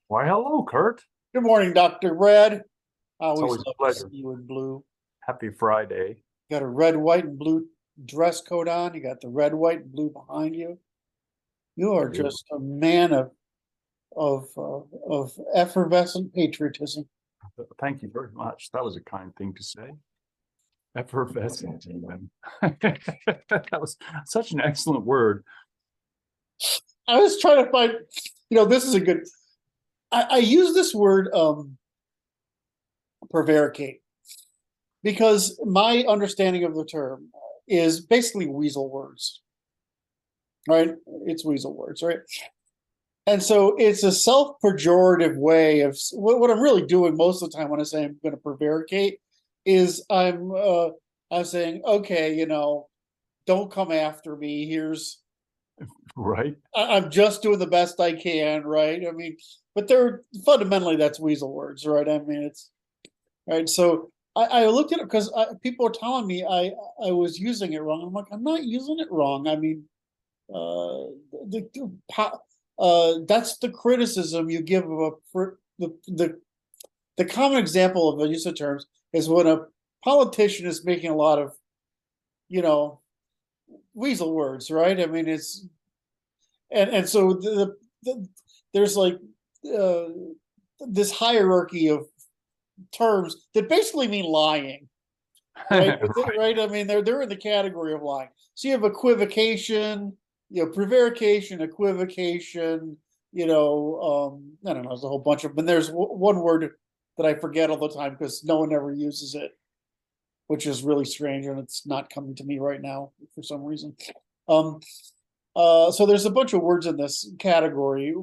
Why, hello, Kurt. Good morning, Dr. Red. I It's always always a love to see pleasure. you in blue. Happy Friday. Got a red, white, and blue dress coat on. You got the red, white, and blue behind you. You I are do. just a man of effervescent patriotism. Thank you very much. That was a kind thing to say. Effervescent, even. That was such an excellent word. I was trying to find, this is a good. I use this word prevaricate because my understanding of the term is basically weasel words, right? It's weasel words, right? And so it's a self-pejorative way of what I'm really doing most of the time when I say I'm going to prevaricate is I'm saying, okay, don't come after me. Right? I'm just doing the best I can, right? I mean, but they're fundamentally that's weasel words, right? I mean, it's right. So I looked at it because people are telling me I was using it wrong. I'm like, I'm not using it wrong. I mean, uh, that's the criticism you give of the common example of the use of terms is when a politician is making a lot of you know weasel words, right? I mean, it's and so there's like uh, this hierarchy of terms that basically mean lying, right? Right. Right. I mean, they're in the category of lying. So you have equivocation, prevarication, equivocation. I don't know. There's a whole bunch of. But there's one word that I forget all the time because no one ever uses it, which is really strange, and it's not coming to me right now for some reason. Um, so there's a bunch of words in this category,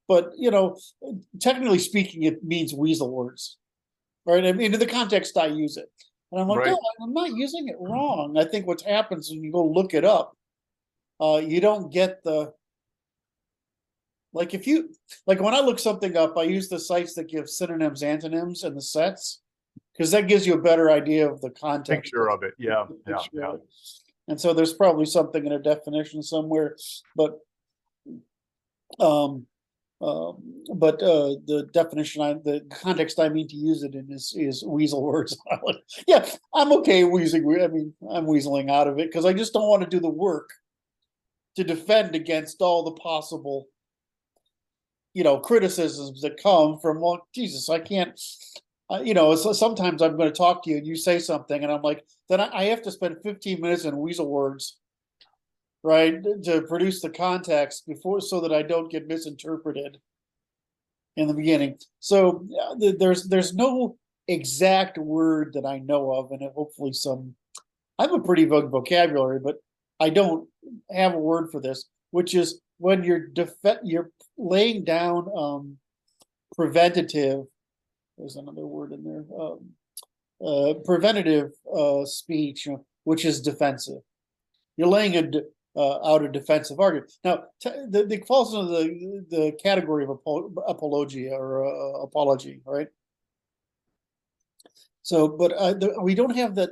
but technically speaking, it means weasel words, right? I mean, in the context I use it. And I'm like, no, Right. I'm not using it wrong. I think what happens when you go look it up, you don't get like if you like when I look something up, I use the sites that give synonyms, antonyms, and the sets because that gives you a better idea of the context Picture of it. Yeah. the Yeah. picture Yeah. of it. And so there's probably something in a definition somewhere, but um, the definition the context I mean to use it in is weasel words. Yeah, I'm okay weaseling. I mean, I'm weaseling out of it because I just don't want to do the work to defend against all the possible, criticisms that come from. Well, Jesus, I can't. So sometimes I'm going to talk to you and you say something, and I'm like, then I have to spend 15 minutes in weasel words, right, to produce the context before so that I don't get misinterpreted in the beginning. So there's no exact word that I know of, and hopefully I have a pretty vague vocabulary, but I don't have a word for this, which is when you're laying down preventative. There's another word in there. Preventative speech, which is defensive. You're laying out a defensive argument. Now, it falls into the category of apologia or apology, right? So, but we don't have that.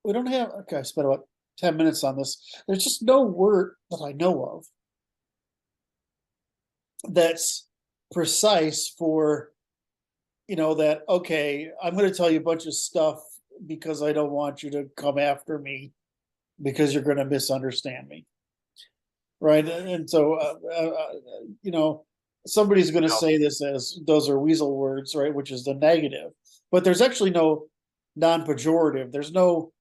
We don't have. Okay, I spent about 10 minutes on this. There's just no word that I know of that's precise for that. Okay, I'm going to tell you a bunch of stuff because I don't want you to come after me because you're going to misunderstand me, right? And so somebody's going to Yeah. say this as those are weasel words, right, which is the negative, but there's actually no non-pejorative. There's no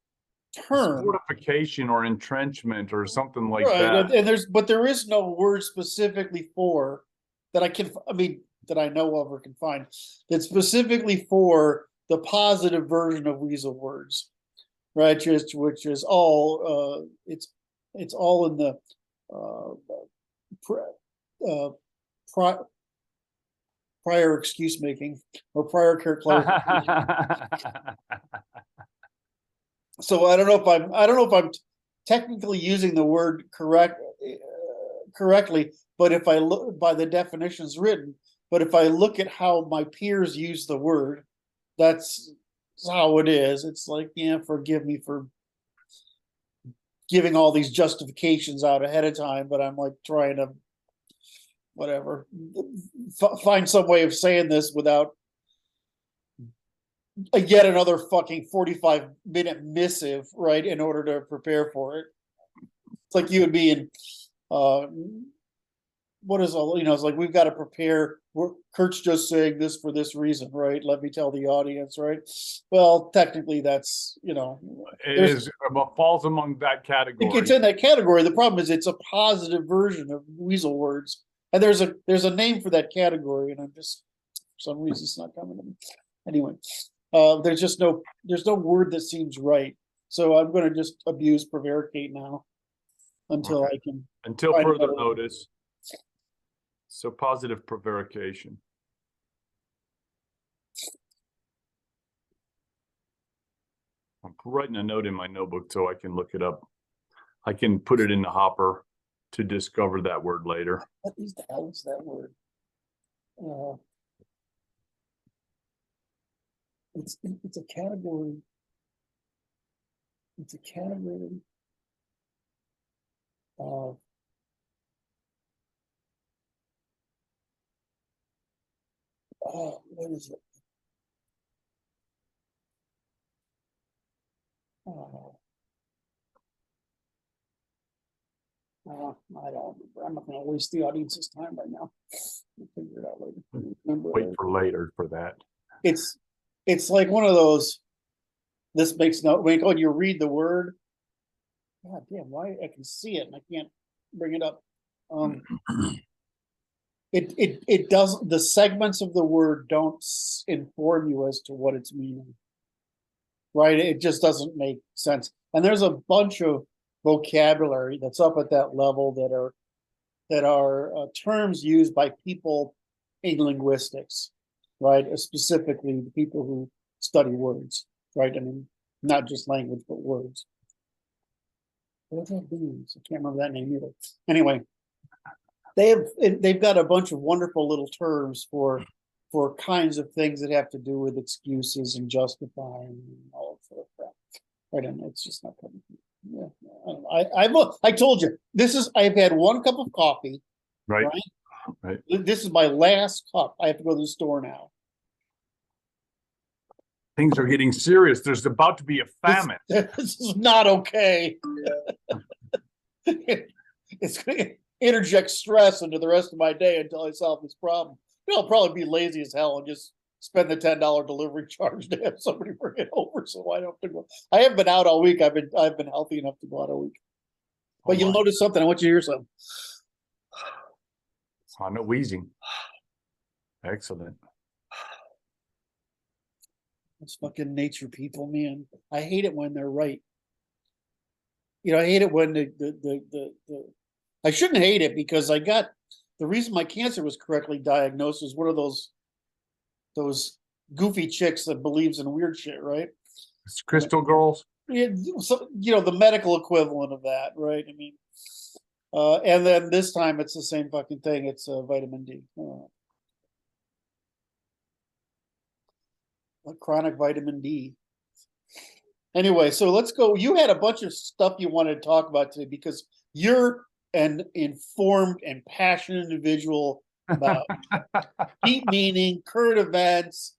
It's term, fortification or entrenchment or something like right? that. And there is no word specifically for that I mean that I know of or can find that's specifically for the positive version of weasel words, right? Which is all it's all in the uh, uh, pri- prior excuse making or prior care clarification. So I don't know if I'm technically using the word correctly, but if I look by the definitions written, but if I look at how my peers use the word, that's how it is. It's like, yeah, forgive me for giving all these justifications out ahead of time, but I'm like trying to whatever, find some way of saying this without yet another fucking 45-minute missive, right, in order to prepare for it. It's like you would be in, what is all, it's like, we've got to prepare. Kurt's just saying this for this reason, right? Let me tell the audience, right? Well, technically that's, It falls among that category. it's in that category. The problem is it's a positive version of weasel words. And there's a name for that category, and I'm just, for some reason it's not coming to me. Anyway, there's no word that seems right. So I'm going to just abuse prevaricate now until I can. Until further notice. So positive prevarication. I'm writing a note in my notebook so I can look it up. I can put it in the hopper to discover that word later. What the hell is that word? It's a category. It's a category of what is it? I don't remember. I'm not going to waste the audience's time right now. We'll figure it out later. Wait for later for that. It's like one of those. This makes no. When you read the word, God damn! Why I can see it and I can't bring it up. It does. The segments of the word don't inform you as to what it's meaning. Right? It just doesn't make sense. And there's a bunch of vocabulary that's up at that level that are terms used by people in linguistics, right? Specifically the people who study words, right? I mean, not just language, but words. What that means? I can't remember that name either. Anyway, they've got a bunch of wonderful little terms for kinds of things that have to do with excuses and justifying and all that sort of crap. Right, and it's just not coming. Yeah, I told you I've had one cup of coffee. Right. This is my last cup. I have to go to the store now. Things are getting serious. There's about to be a famine. This is not okay. It's going to interject stress into the rest of my day until I solve this problem. I'll probably be lazy as hell and just spend the $10 delivery charge to have somebody bring it over, so I don't have to go. I haven't been out all week. I've been healthy enough to go out all week. But you'll notice something. I want you to hear something. No wheezing. Excellent. It's fucking nature people, man. I hate it when they're right. I hate it when I shouldn't hate it because the reason my cancer was correctly diagnosed is one of those goofy chicks that believes in weird shit, right? It's crystal girls. Yeah, so, the medical equivalent of that, right? I mean, and then this time it's the same fucking thing. It's vitamin D. Chronic vitamin D. Anyway, so let's go. You had a bunch of stuff you wanted to talk about today because you're an informed and passionate individual about deep meaning, current events.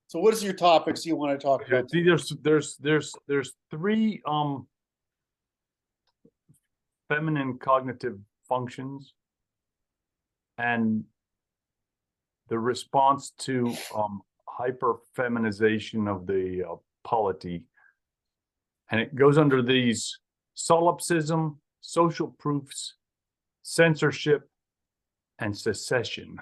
So what is your topics you want to talk about? There's three feminine cognitive functions and the response to hyper-feminization of the polity. And it goes under these: solipsism, social proofs, censorship, and secession.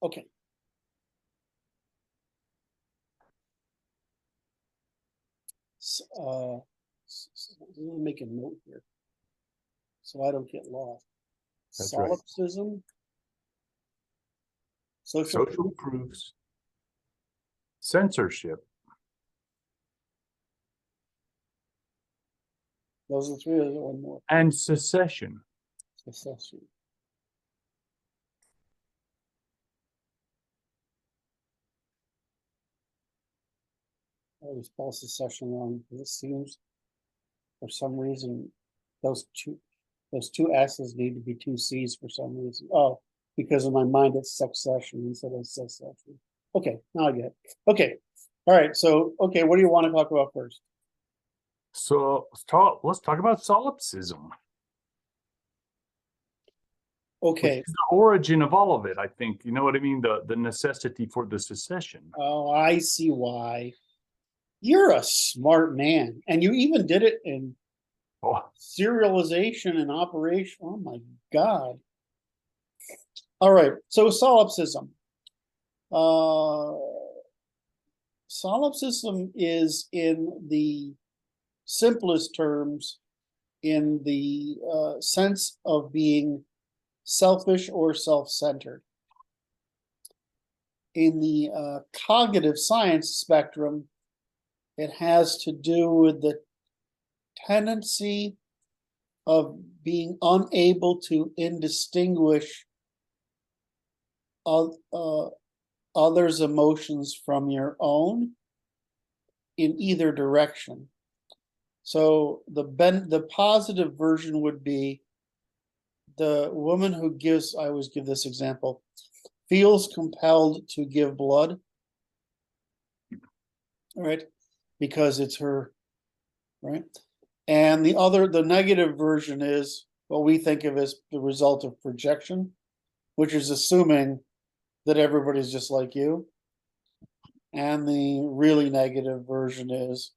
Okay. So, let me make a note here so I don't get lost. That's Solipsism, right. social proofs, censorship. Those are three. Or one more. And secession. Secession. I always spell secession wrong. It seems For some reason, those two S's need to be two C's for some reason. Oh, because in my mind it's succession instead of secession. Okay, now I get it. Okay, all right. So, okay, what do you want to talk about first? So let's talk about solipsism. Okay. Which is the origin of all of it, I think. You know what I mean? The necessity for the secession. Oh, I see why. You're a smart man, and you even did it in serialization and operation. Oh my God. All right. So solipsism. Solipsism is, in the simplest terms, in the sense of being selfish or self-centered. In the cognitive science spectrum, it has to do with the tendency of being unable to indistinguish others' emotions from your own in either direction. So the positive version would be the woman who gives, I always give this example, feels compelled to give blood, right? Because it's her, right? And the negative version is what we think of as the result of projection, which is assuming that everybody's just like you. And the really negative version is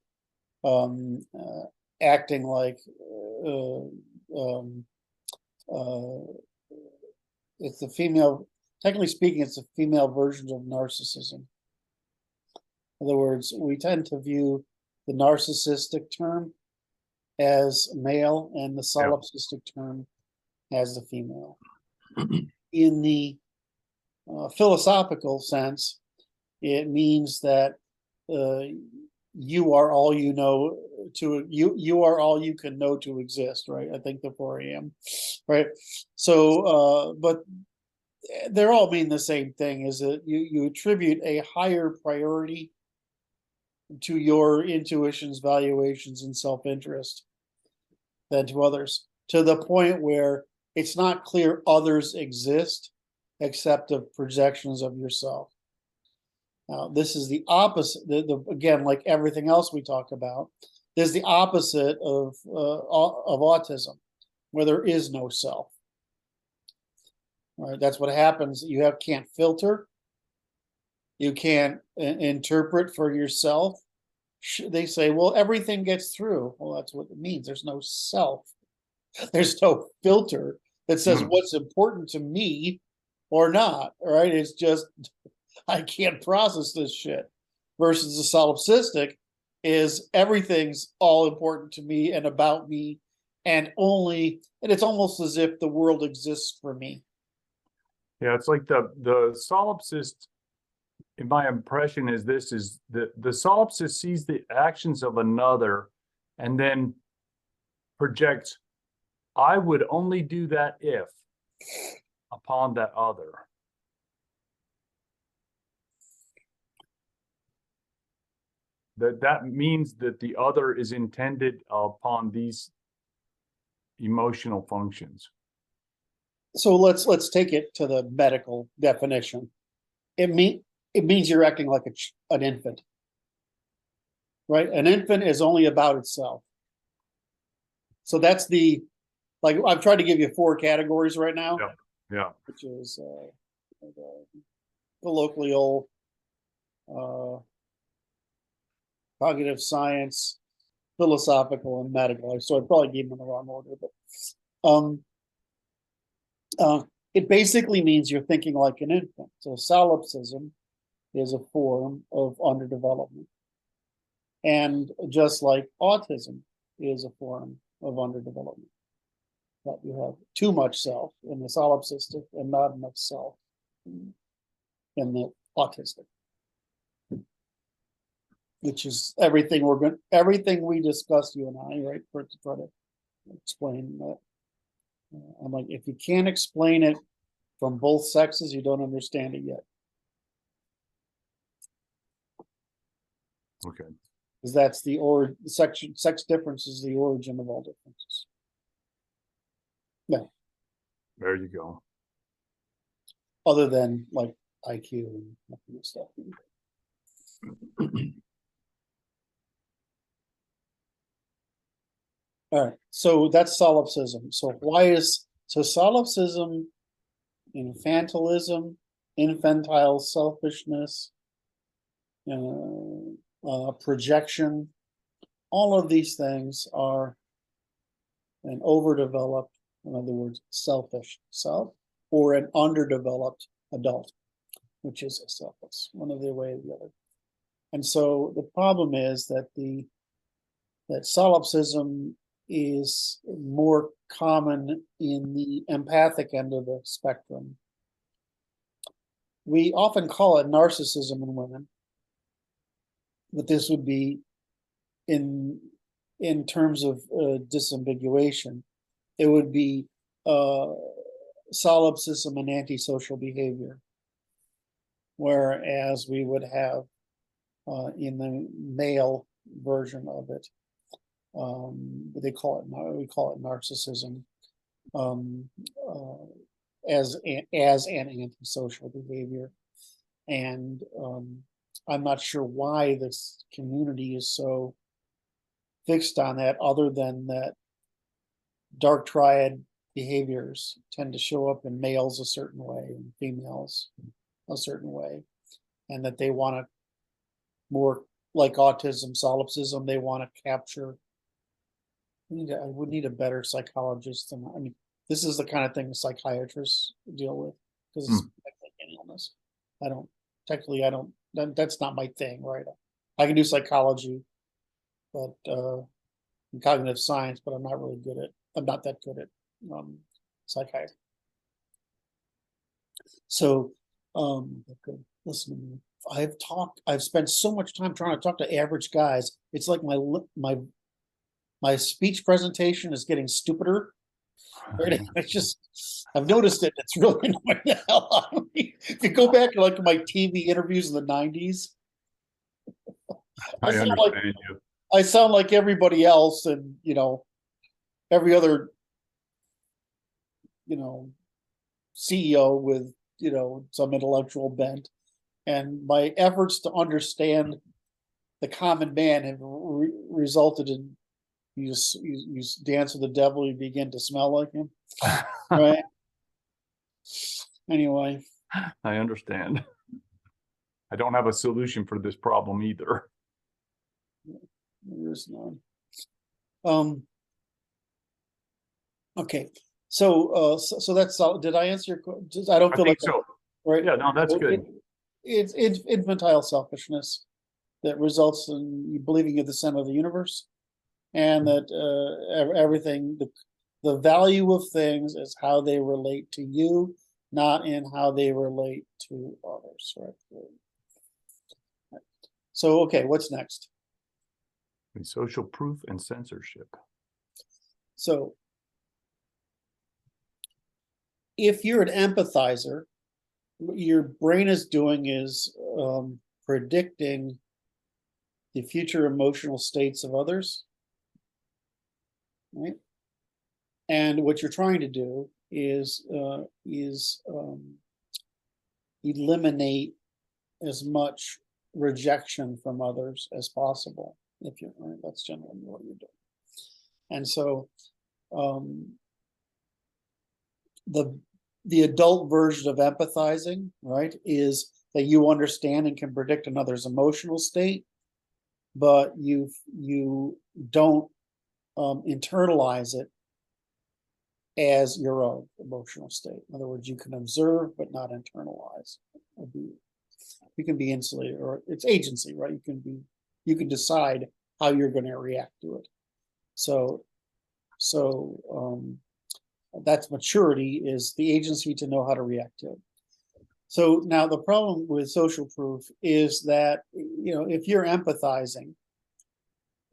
acting like it's the female, technically speaking, it's a female version of narcissism. In other words, we tend to view the narcissistic term as male and the solipsistic term as the female. In the philosophical sense, it means that you are all you know to you are all you can know to exist, right? I think the 4 a.m. right? So but they all mean the same thing, is that you attribute a higher priority to your intuitions, valuations, and self-interest than to others, to the point where it's not clear others exist except of projections of yourself. Now, this is the opposite. Again, like everything else we talk about, this is the opposite of autism, where there is no self. Right? That's what happens. You can't filter. You can't interpret for yourself. They say, well, everything gets through. Well, that's what it means. There's no self. There's no filter that says what's important to me or not. Right? It's just, I can't process this shit. Versus the solipsistic is everything's all important to me and about me, and it's almost as if the world exists for me. Yeah, it's like the solipsist, in my impression, is the solipsist sees the actions of another and then projects, I would only do that if, upon that other. That means that the other is intended upon these emotional functions. So let's take it to the medical definition. It means you're acting like an infant, right? An infant is only about itself. So that's like I've tried to give you 4 categories right now. Yeah. Which is colloquial, cognitive science, philosophical, and medical. So I probably gave them in the wrong order, but it basically means you're thinking like an infant. So solipsism is a form of underdevelopment. And just like autism is a form of underdevelopment. That you have too much self in the solipsistic and not enough self in the autistic. Which is everything we discussed, you and I, right? To try to explain that. I'm like, if you can't explain it from both sexes, you don't understand it yet. Okay. because that's the sex difference is the origin of all differences. There you go. Other than like IQ and that kind of stuff. All right, so that's solipsism. So solipsism, infantilism, infantile selfishness, projection, all of these things are an overdeveloped, in other words, selfish self, or an underdeveloped adult, which is a selfless, one of the way or the other. And so the problem is that that solipsism is more common in the empathic end of the spectrum. We often call it narcissism in women, but this would be in terms of disambiguation. It would be solipsism and antisocial behavior, whereas we would have in the male version of it, we call it narcissism, as an antisocial behavior. And I'm not sure why this community is so fixed on that, other than that dark triad behaviors tend to show up in males a certain way and females a certain way, and that they want to, more like autism, solipsism, they want to capture. I would need a better psychologist than, I mean, this is the kind of thing psychiatrists deal with, because it's technically an illness. I don't, that's not my thing, right? I can do psychology, but cognitive science, but I'm not that good at psychiatry. So listen to me. I've spent so much time trying to talk to average guys. It's like my speech presentation is getting stupider. Right? I've noticed it. It's really annoying the hell out of me. If you go back to like my TV interviews in the 90s, I understand you. I sound like everybody else, and every other CEO with some intellectual bent. And my efforts to understand the common man have resulted in you dance with the devil, you begin to smell like him. Right? Anyway. I understand. I don't have a solution for this problem either. There's none. Okay. So that's all. Did I answer your question? I don't feel like so. Right? Yeah, no, that's good. It's infantile selfishness that results in you believing you're the center of the universe, and that everything, the value of things is how they relate to you, not in how they relate to others. Right? So, okay, what's next? Social proof and censorship. So, if you're an empathizer, what your brain is doing is predicting the future emotional states of others, right? And what you're trying to do is eliminate as much rejection from others as possible. If you're right, that's generally what you're doing. And so, the adult version of empathizing, right, is that you understand and can predict another's emotional state, but you don't internalize it as your own emotional state. In other words, you can observe but not internalize. You can be insulated, or it's agency, right? You can decide how you're going to react to it. So that's maturity, is the agency to know how to react to it. So now the problem with social proof is that, if you're empathizing,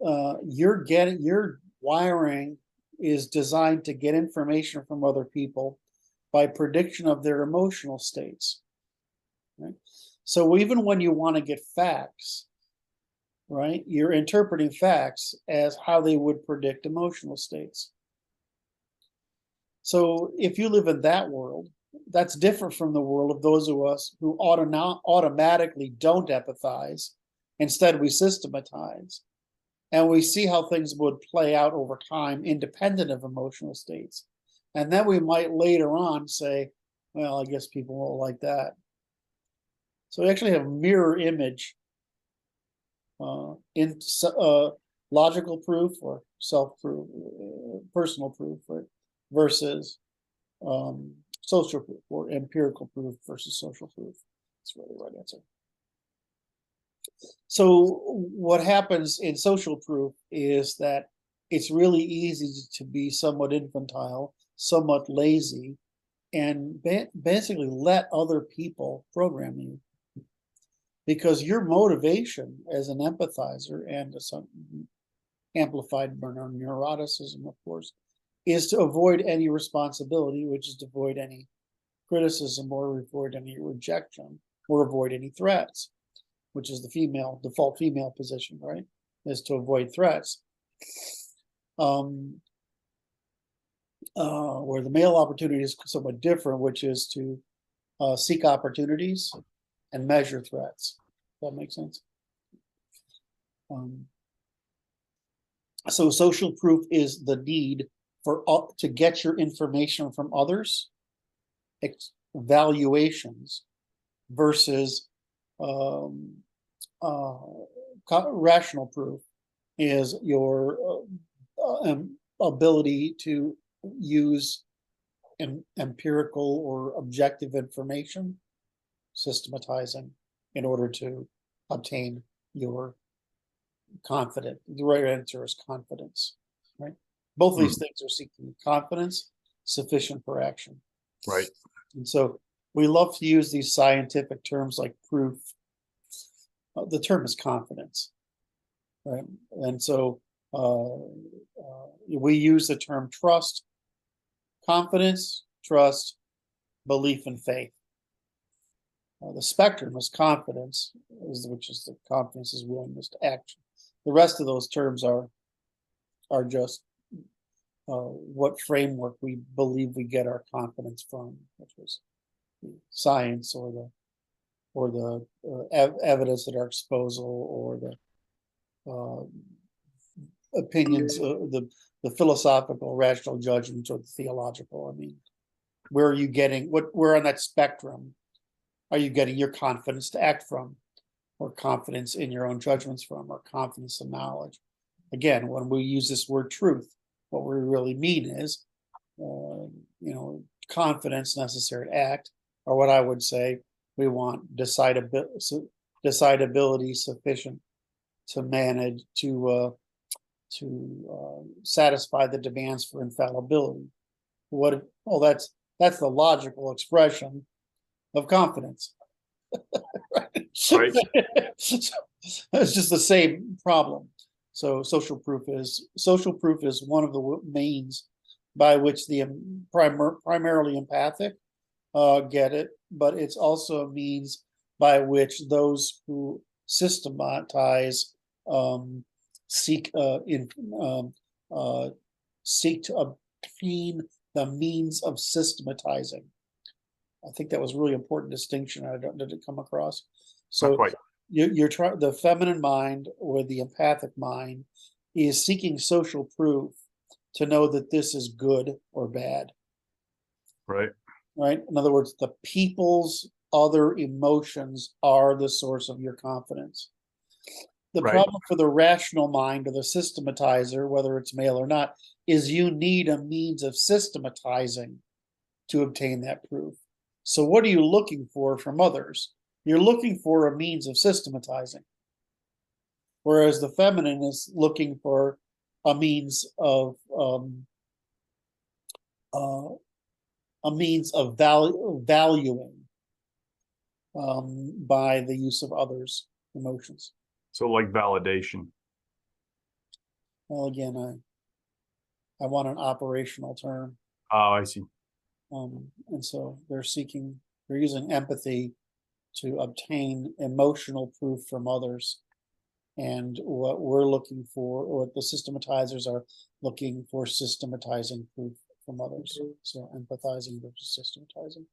your wiring is designed to get information from other people by prediction of their emotional states. Right? So even when you want to get facts, right? You're interpreting facts as how they would predict emotional states. So if you live in that world, that's different from the world of those of us who automatically don't empathize. Instead, we systematize. And we see how things would play out over time, independent of emotional states. And then we might later on say, well, I guess people won't like that. So we actually have a mirror image in logical proof or self-proof, personal proof, right, versus social proof, or empirical proof versus social proof. That's really the right answer. So what happens in social proof is that it's really easy to be somewhat infantile, somewhat lazy, and basically let other people program you. Because your motivation as an empathizer and some amplified neuroticism, of course, is to avoid any responsibility, which is to avoid any criticism or avoid any rejection or avoid any threats, which is the default female position, right? Is to avoid threats. Where the male opportunity is somewhat different, which is to seek opportunities and measure threats. Does that make sense? So social proof is the need for to get your information from others, evaluations, versus rational proof is your ability to use empirical or objective information, systematizing, in order to obtain your confidence. The right answer is confidence, right? Both of these things are seeking confidence sufficient for action. Right. And so we love to use these scientific terms like proof. The term is confidence, right? And so we use the term trust, confidence, trust, belief, and faith. The spectrum is confidence, which is the confidence is willingness to action. The rest of those terms are just what framework we believe we get our confidence from, which was science or the evidence at our disposal, or the opinions, the philosophical, rational judgments, or the theological. I mean, where are you getting where on that spectrum are you getting your confidence to act from, or confidence in your own judgments from, or confidence in knowledge? Again, when we use this word truth, what we really mean is, confidence necessary to act, or what I would say, we want decidability sufficient to manage to satisfy the demands for infallibility. That's the logical expression of confidence. Right. It's just the same problem. So social proof is one of the means by which the primarily empathic get it, but it's also a means by which those who systematize seek to obtain the means of systematizing. I think that was a really important distinction. Did it come across? So you're trying, the feminine mind or the empathic mind is seeking social proof to know that this is good or bad. Right. Right. In other words, the people's other emotions are the source of your confidence. The problem for the rational mind or the systematizer, whether it's male or not, is you need a means of systematizing to obtain that proof. So what are you looking for from others? You're looking for a means of systematizing. Whereas the feminine is looking for a means of valuing by the use of others' emotions. So like validation. Well, again, I want an operational term. Oh, I see. And so they're using empathy to obtain emotional proof from others. And what we're looking for, or what the systematizers are looking for, systematizing proof from others. So empathizing versus systematizing.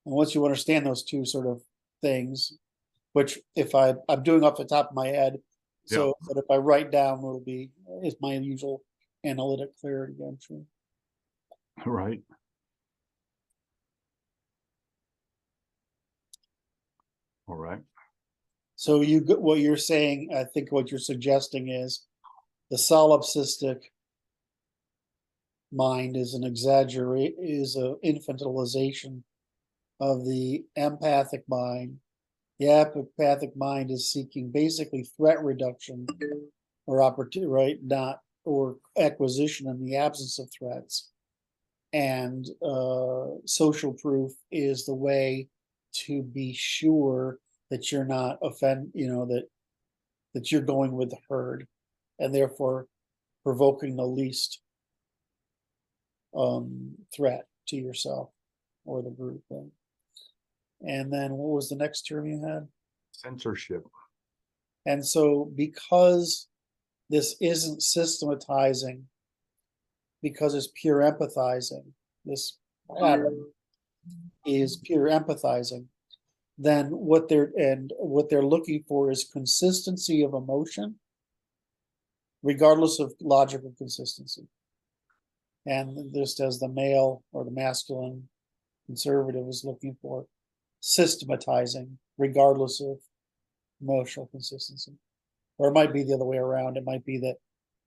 And once you understand those two sort of things, which if I'm doing off the top of my head, so but if I write down, it'll be is my usual analytic clarity, I'm sure. Right. All right. So what you're saying, I think what you're suggesting is the solipsistic mind is an infantilization of the empathic mind. The empathic mind is seeking basically threat reduction or opportunity, right? Not or acquisition in the absence of threats. And social proof is the way to be sure that you're not that you're going with the herd, and therefore provoking the least threat to yourself or the group. And then what was the next term you had? Censorship. And so because this isn't systematizing, because it's pure empathizing, this pattern is pure empathizing, then what they're looking for is consistency of emotion, regardless of logical consistency. And just as the male or the masculine conservative is looking for systematizing, regardless of emotional consistency. Or it might be the other way around. It might be that,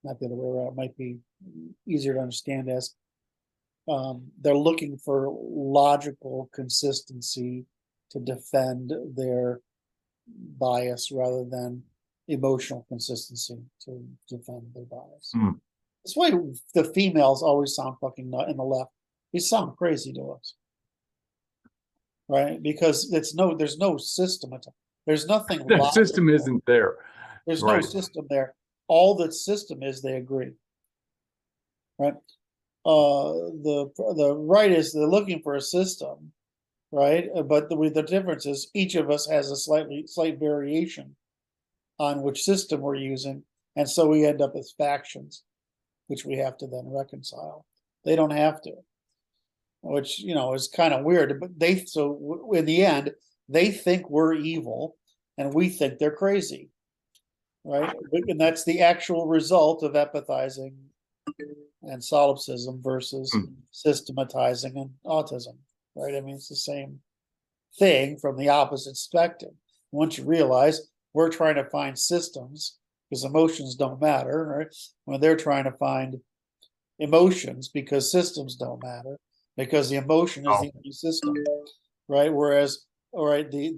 not the other way around, it might be easier to understand as they're looking for logical consistency to defend their bias rather than emotional consistency to defend their bias. That's why the females always sound fucking nut in the left. They sound crazy to us. Right? Because there's no system. There's nothing. The system isn't there. There's no system there. All the system is they agree. Right? The right is they're looking for a system, right? But the difference is each of us has a slight variation on which system we're using, and so we end up as factions, which we have to then reconcile. They don't have to, which is kind of weird. But in the end, they think we're evil, and we think they're crazy, right? And that's the actual result of empathizing and solipsism versus systematizing and autism, right? I mean, it's the same thing from the opposite spectrum. Once you realize we're trying to find systems because emotions don't matter, right? When they're trying to find emotions because systems don't matter, because the emotion is the only system, right? Whereas, all right, we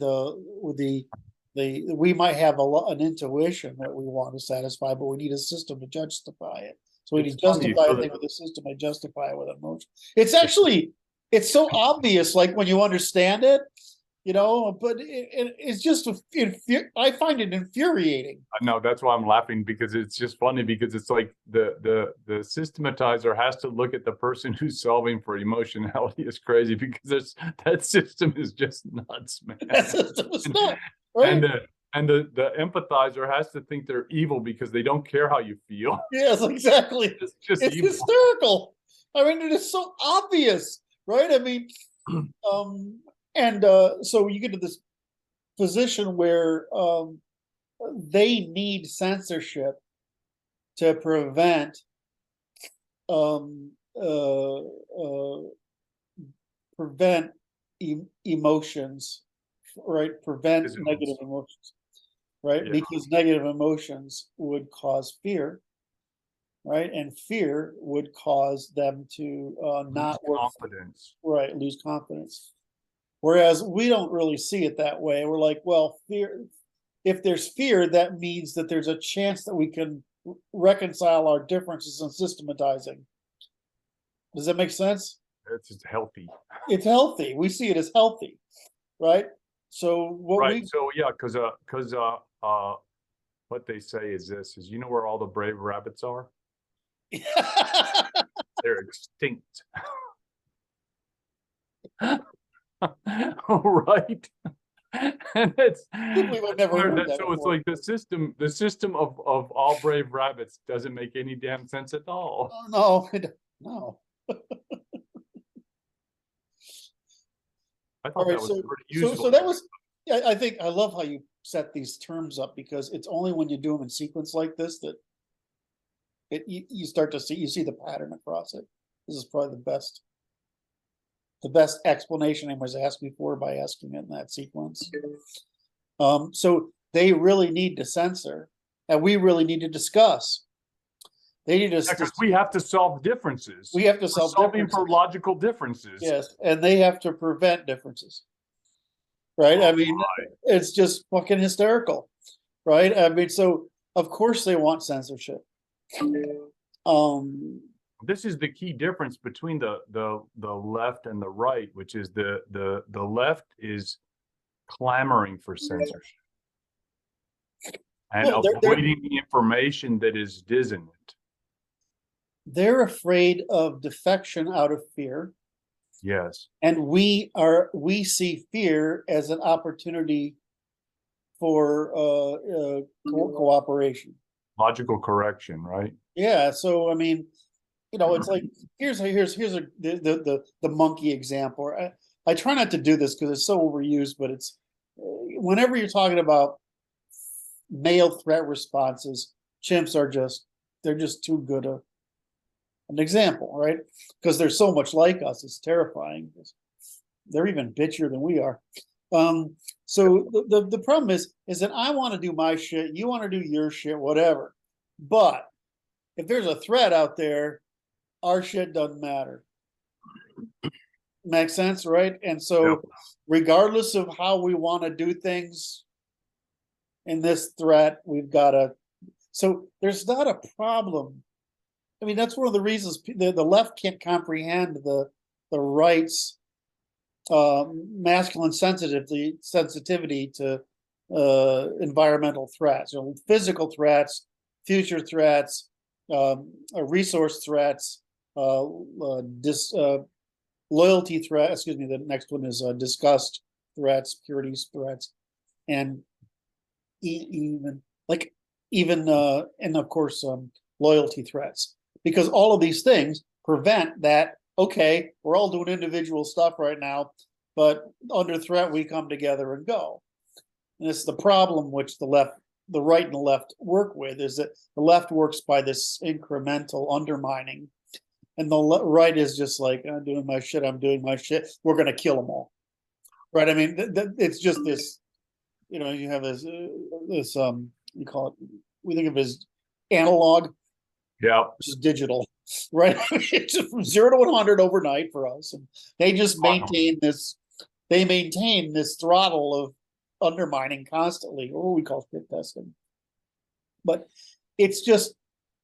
might have an intuition that we want to satisfy, but we need a system to justify it. So we need to justify a thing with a system and justify it with emotion. It's so obvious, like when you understand it, but it's just, I find it infuriating. No, that's why I'm laughing, because it's just funny, because it's like the systematizer has to look at the person who's solving for emotionality is crazy, because that system is just nuts, man. That system is nuts, right? And the empathizer has to think they're evil because they don't care how you feel. Yes, exactly. It's just it's evil. Hysterical. I mean, it is so obvious, right? I mean, so you get to this position where they need censorship to prevent emotions, right? Prevent negative emotions, right? Yeah. Because negative emotions would cause fear, right? And fear would cause them to not work. Confidence. Right, lose confidence. Whereas we don't really see it that way. We're like, well, fear. If there's fear, that means that there's a chance that we can reconcile our differences in systematizing. Does that make sense? It's just healthy. It's healthy. We see it as healthy, right? So because what they say is this: is where all the brave rabbits are? They're extinct. All right. And it's can't believe I've never heard that so it's before. like the system of all brave rabbits doesn't make any damn sense at all. Oh, no, no. I All thought right, that was pretty so useful. that was, I think, I love how you set these terms up, because it's only when you do them in sequence like this that you start to see, you see the pattern across it. This is probably the best explanation I was asked before by asking it in that sequence. So they really need to censor, and we really need to discuss. They need to, Because we have to solve differences. we have to We're solve solving for differences. logical differences. Yes, and they have to prevent differences. Right? I mean, it's just fucking hysterical. Right? I mean, so of course they want censorship. This is the key difference between the left and the right, which is the left is clamoring for censorship and well, avoiding the information that is dissonant. they're afraid of defection out of fear. Yes. And we see fear as an opportunity for cooperation. Logical correction, right? Yeah. So I mean, it's like here's the monkey example. I try not to do this because it's so overused, but it's whenever you're talking about male threat responses, chimps are they're just too good an example, right? Because they're so much like us, it's terrifying. They're even bitchier than we are. So the problem is that I want to do my shit, you want to do your shit, whatever. But if there's a threat out there, our shit doesn't matter. Makes sense, right? And so, regardless of how we want to do things in this threat, we've got to. So there's not a problem. I mean, that's one of the reasons the left can't comprehend the right's masculine sensitivity to environmental threats, physical threats, future threats, resource threats, loyalty threat. Excuse me. The next one is disgust threats, purity threats, and even and of course loyalty threats, because all of these things prevent that. Okay, we're all doing individual stuff right now, but under threat we come together and go. And it's the problem which the right and the left work with, is that the left works by this incremental undermining, and the right is just like, I'm doing my shit, we're going to kill them all. Right? I mean, it's just this, you have this you call it, we think of it as analog, which is digital, right? It's from 0 to 100 overnight for us, and they just maintain this throttle of undermining constantly, or what we call fit testing. But it's just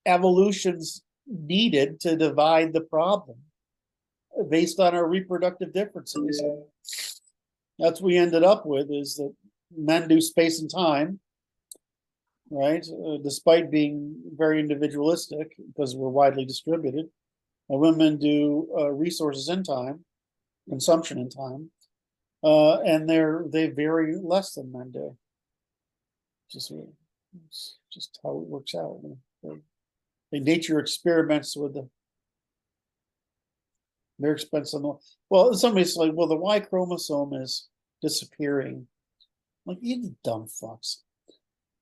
evolution's needed to divide the problem based on our reproductive differences. That's what we ended up with, is that men do space and time, right? Despite being very individualistic because we're widely distributed. And women do resources in time, consumption in time, and they vary less than men do. Just how it works out. Nature experiments with their expense. Well, somebody's like, well, the Y chromosome is disappearing. Like, you dumb fucks.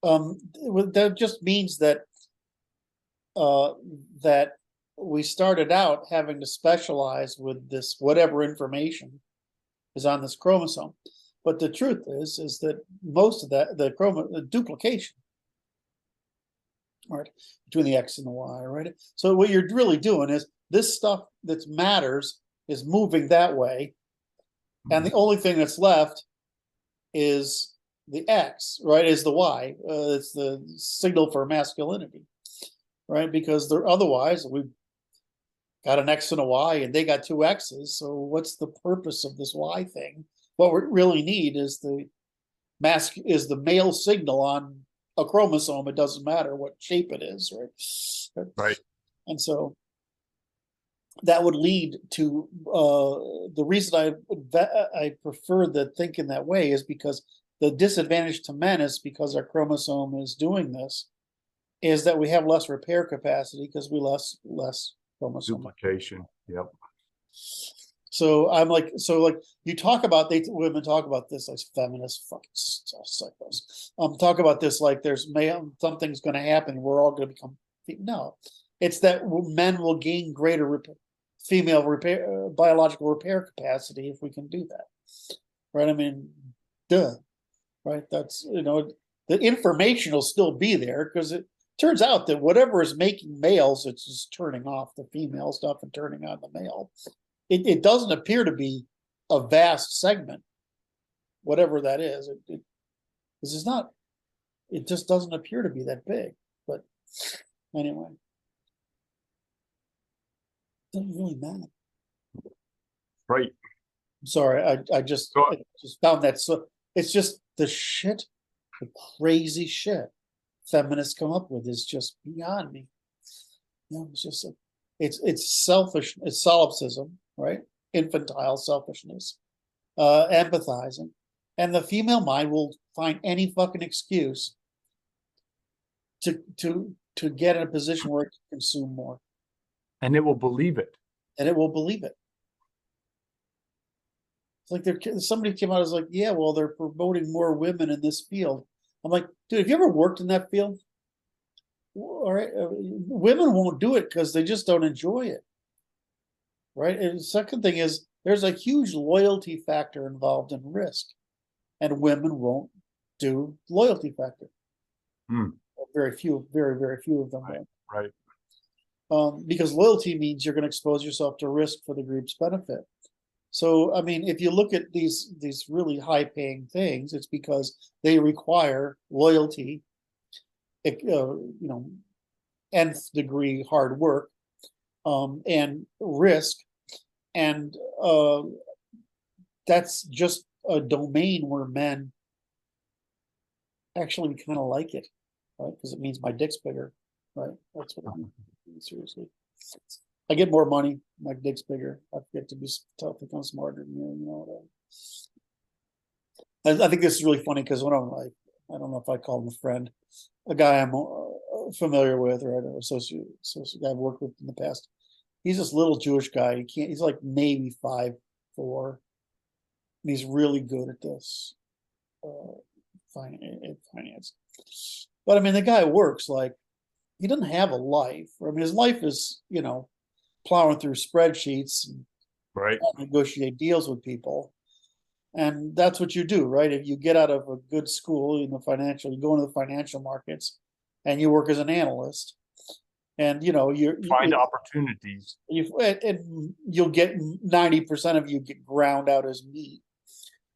That just means that that we started out having to specialize with this, whatever information is on this chromosome. But the truth is that most of the duplication, right, between the X and the Y, right? So what you're really doing is this stuff that matters is moving that way, and the only thing that's left is the X, right? Is the Y. It's the signal for masculinity, right? Because otherwise we've got an X and a Y, and they got two X's. So what's the purpose of this Y thing? What we really need is the male signal on a chromosome. It doesn't matter what shape it is, right? Right. And so that would lead to the reason I prefer the thinking that way is because the disadvantage to men is because our chromosome is doing this, is that we have less repair capacity because we less chromosome. Duplication. Yep. So I'm like, you talk about, women talk about this like feminist fucking psychos. Talk about this like there's something's going to happen. We're all going to become, no, it's that men will gain greater biological repair capacity if we can do that. Right. I mean, duh. Right. That's, the information will still be there because it turns out that whatever is making males, it's just turning off the female stuff and turning on the male. It doesn't appear to be a vast segment, whatever that is. This is not, it just doesn't appear to be that big. But anyway, it doesn't really matter. Right. I'm sorry, I just found that so it's just the crazy shit feminists come up with is just beyond me. It's just it's selfish, it's solipsism, right? Infantile selfishness, empathizing, and the female mind will find any fucking excuse to get in a position where it can consume more, and it will believe it. And it will believe it. It's like somebody came out and was like, yeah, well, they're promoting more women in this field. I'm like, dude, have you ever worked in that field? All right, women won't do it because they just don't enjoy it. Right. And the second thing is there's a huge loyalty factor involved in risk, and women won't do loyalty factor. Very few, very, very few of them. Right. Because loyalty means you're going to expose yourself to risk for the group's benefit. So, I mean, if you look at these really high paying things, it's because they require loyalty, nth degree hard work, and risk. And that's just a domain where men actually kind of like it, right? Because it means my dick's bigger, right? That's what I mean, seriously. I get more money, my dick's bigger. I get to be tough, become smarter than you, I think this is really funny because one of them, I don't know if I call him a friend, a guy I'm familiar with, or an associate guy I've worked with in the past. He's this little Jewish guy. He's like maybe 5'4", and he's really good at this finance. But I mean, the guy works like he doesn't have a life. I mean, his life is plowing through spreadsheets and right, negotiate deals with people, and that's what you do, right? If you get out of a good school in the financial, you go into the financial markets, and you work as an analyst. And you find opportunities. And you'll get 90% of you get ground out as meat,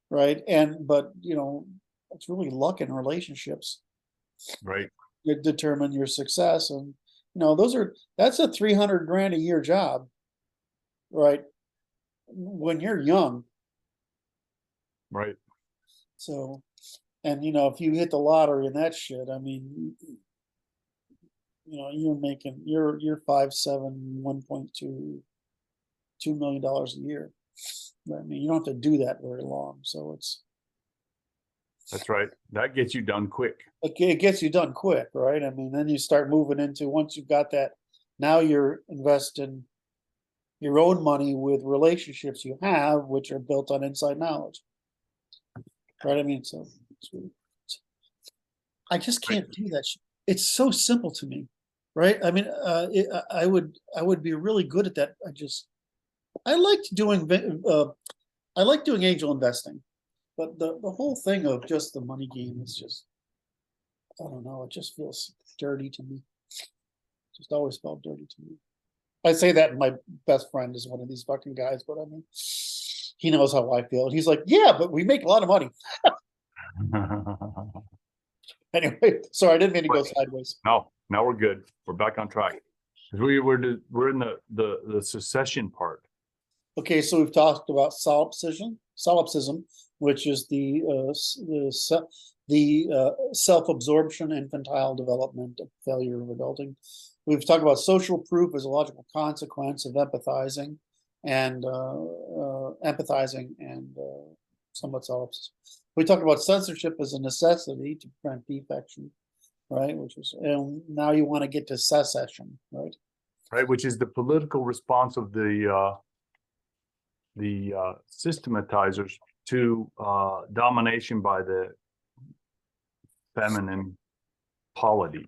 right? But it's really luck in relationships, right? That determine your success, and that's a $300,000 a year job, right? When you're young, right? So, and if you hit the lottery and that shit, I mean. You're making you're 5'7", $1.2 million a year. I mean, you don't have to do that very long, so that's right. That gets you done quick. It gets you done quick, right? I mean, then you start moving into, once you've got that, now you're investing your own money with relationships you have, which are built on inside knowledge, right? I mean, so I just can't do that shit. It's so simple to me. Right. I mean, I would be really good at that. I like doing angel investing, but the whole thing of just the money game is just, I don't know. It just feels dirty to me. Just always felt dirty to me. I say that, and my best friend is one of these fucking guys, but I mean, he knows how I feel. He's like, yeah, but we make a lot of money. Anyway, sorry, I didn't mean to go sideways. No, now we're good. We're back on track. We're in the secession part. Okay, so we've talked about solipsism, which is the self-absorption, infantile development, failure of adulting. We've talked about social proof as a logical consequence of empathizing and somewhat solipsism. we talked about censorship as a necessity to prevent defection, right? Which is, and now you want to get to secession, right? Right, which is the political response of the systematizers to domination by the feminine polity.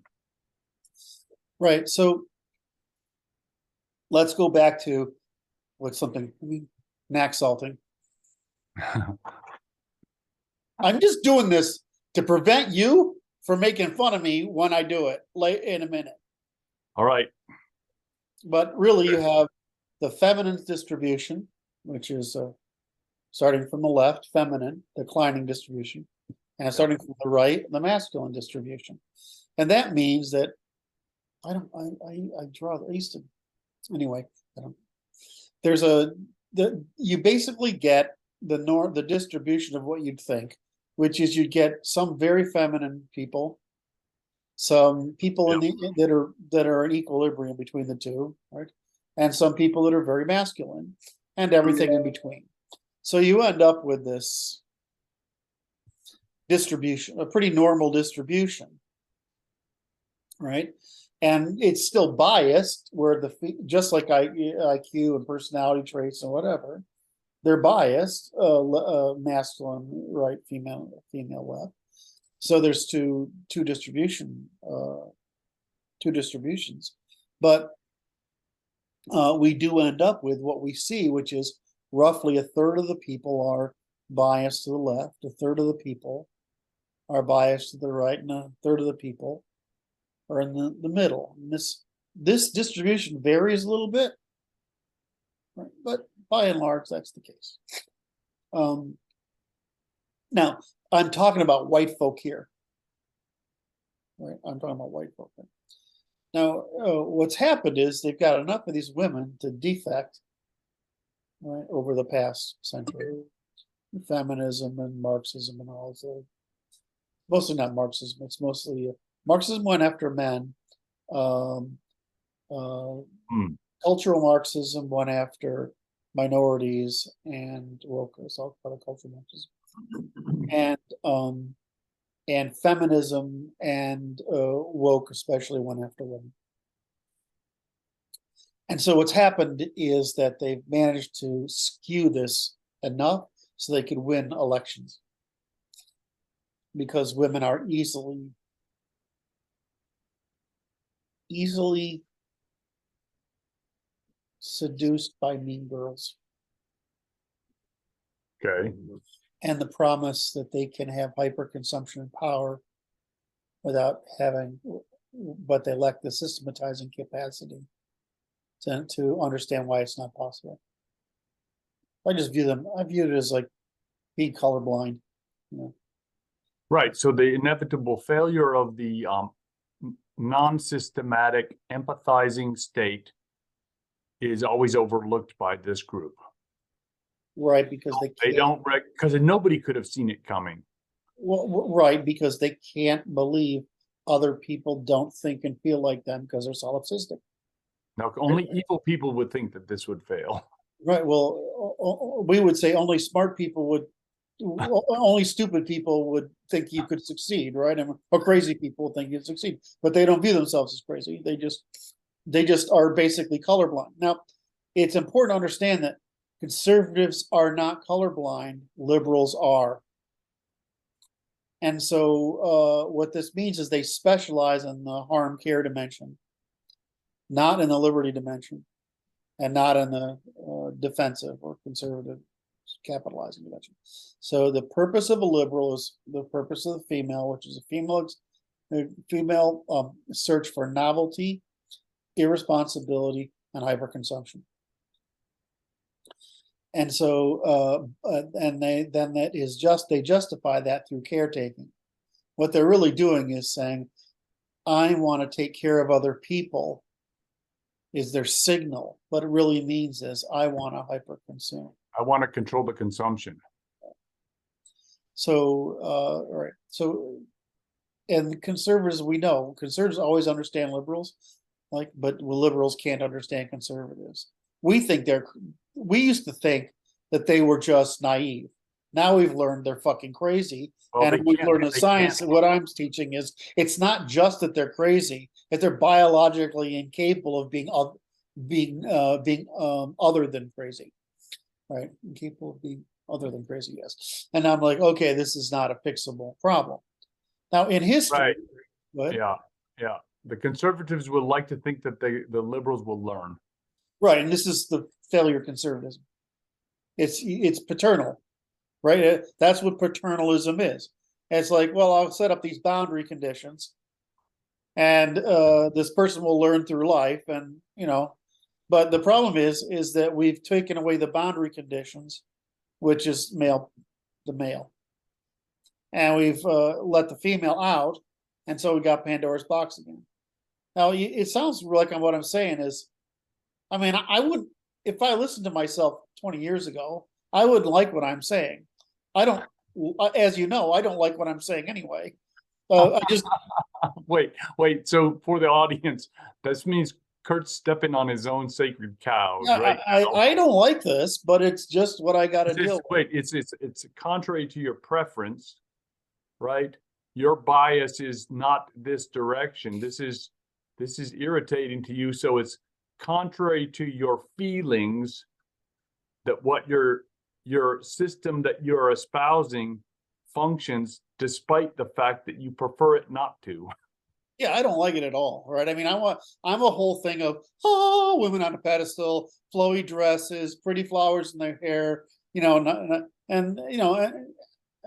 Right. So let's go back to what's something, knack salting. I'm just doing this to prevent you from making fun of me when I do it late in a minute. All right. But really, you have the feminine distribution, which is starting from the left, feminine, declining distribution, and starting from the right, the masculine distribution. And that means that I draw at least anyway. You basically get the distribution of what you'd think, which is you'd get some very feminine people, some people that are in equilibrium between the two, right? And some people that are very masculine, and everything in between. So you end up with this distribution, a pretty normal distribution, right? And it's still biased, where just like IQ and personality traits and whatever, they're biased, masculine right, female left. So there's two distributions, but we do end up with what we see, which is roughly a third of the people are biased to the left, a third of the people are biased to the right, and a third of the people are in the middle. And this distribution varies a little bit, right? But by and large, that's the case. Now, I'm talking about white folk here, right? I'm talking about white folk here. Now, what's happened is they've got enough of these women to defect, right, over the past century. Feminism and Marxism and all that. Mostly not Marxism. It's mostly Marxism went after men. Cultural Marxism went after minorities and workers. I'll call it cultural Marxism. And feminism and woke especially went after women. And so what's happened is that they've managed to skew this enough so they could win elections, because women are easily seduced by mean girls. Okay. And the promise that they can have hyperconsumption and power without having, but they lack the systematizing capacity to understand why it's not possible. I view it as like being colorblind, you know. Right. So the inevitable failure of the non-systematic empathizing state is always overlooked by this group. Right, because they don't, because nobody could have seen it coming. Well, right, because they can't believe other people don't think and feel like them because they're solipsistic. Now, only evil people would think that this would fail. Right. Well, we would say only smart people would, only stupid people would think you could succeed, right? Or crazy people would think you'd succeed, but they don't view themselves as crazy. They just are basically colorblind. Now, it's important to understand that conservatives are not colorblind, liberals are. And so what this means is they specialize in the harm care dimension, not in the liberty dimension, and not in the defensive or conservative capitalizing dimension. So the purpose of a liberal is the purpose of the female, which is a female search for novelty, irresponsibility, and hyperconsumption. And so, they justify that through caretaking. What they're really doing is saying, I want to take care of other people, is their signal. What it really means is, I want to hyperconsume. I want to control the consumption. So, all right. So, and conservatives, we know, conservatives always understand liberals, but liberals can't understand conservatives. We used to think that they were just naive. Now we've learned they're fucking crazy. Well, And they we've can't- learned the they science. can't. What I'm teaching is it's not just that they're crazy, that they're biologically incapable of being other than crazy, right? Incapable of being other than crazy, yes. And I'm like, okay, this is not a fixable problem. Now in history, Right. Yeah. The conservatives would like to think that the liberals will learn. right, and this is the failure of conservatism. It's paternal, right? That's what paternalism is. It's like, well, I'll set up these boundary conditions, and this person will learn through life, and but the problem is that we've taken away the boundary conditions, which is the male, and we've let the female out, and so we got Pandora's box again. Now it sounds like what I'm saying is, I mean, I would, if I listened to myself 20 years ago, I wouldn't like what I'm saying. I don't, as you know, I don't like what I'm saying anyway. I just Wait. So for the audience, this means Kurt's stepping on his own sacred cows, right? I don't like this, but it's just what I got to deal with. Wait, it's contrary to your preference, right? Your bias is not this direction. This is irritating to you, so it's contrary to your feelings that what your system that you're espousing functions, despite the fact that you prefer it not to. Yeah, I don't like it at all, right? I mean, I'm a whole thing of women on a pedestal, flowy dresses, pretty flowers in their hair,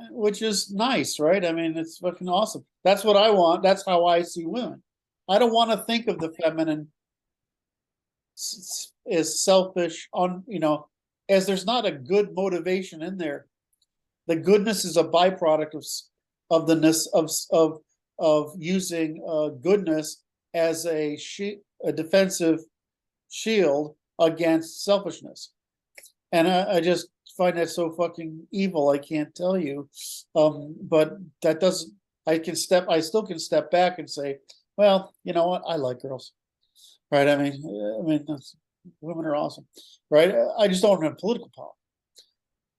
which is nice, right? I mean, it's fucking awesome. That's what I want. That's how I see women. I don't want to think of the feminine as selfish, as there's not a good motivation in there. The goodness is a byproduct of the of using goodness as a defensive shield against selfishness, and I just find that so fucking evil. I can't tell you, but that doesn't. I still can step back and say, well, you know what? I like girls, right? I mean, women are awesome, right? I just don't have political power.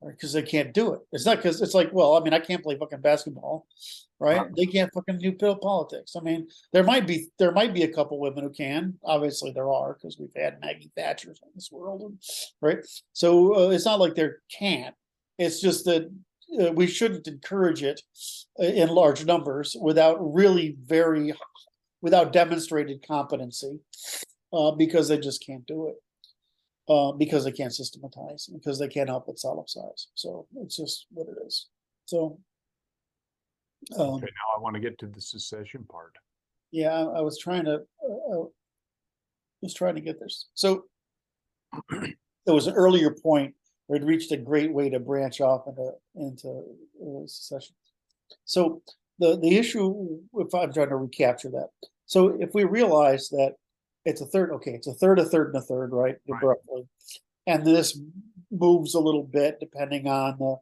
Because they can't do it. It's not because it's like, well, I mean, I can't play fucking basketball, right? They can't fucking do politics. I mean, there might be a couple women who can. Obviously, there are, because we've had Maggie Thatchers in this world, right? So it's not like there can't. It's just that we shouldn't encourage it in large numbers without demonstrated competency, because they just can't do it. Because they can't systematize, because they can't help but solipsize. So it's just what it is. So Okay, now I want to get to the secession part. yeah, I was trying to get there. So there was an earlier point where it reached a great way to branch off into secession. So the issue, if I'm trying to recapture that, so if we realize that it's a third, it's a third, a third, and a third, right? Abruptly. And this moves a little bit depending on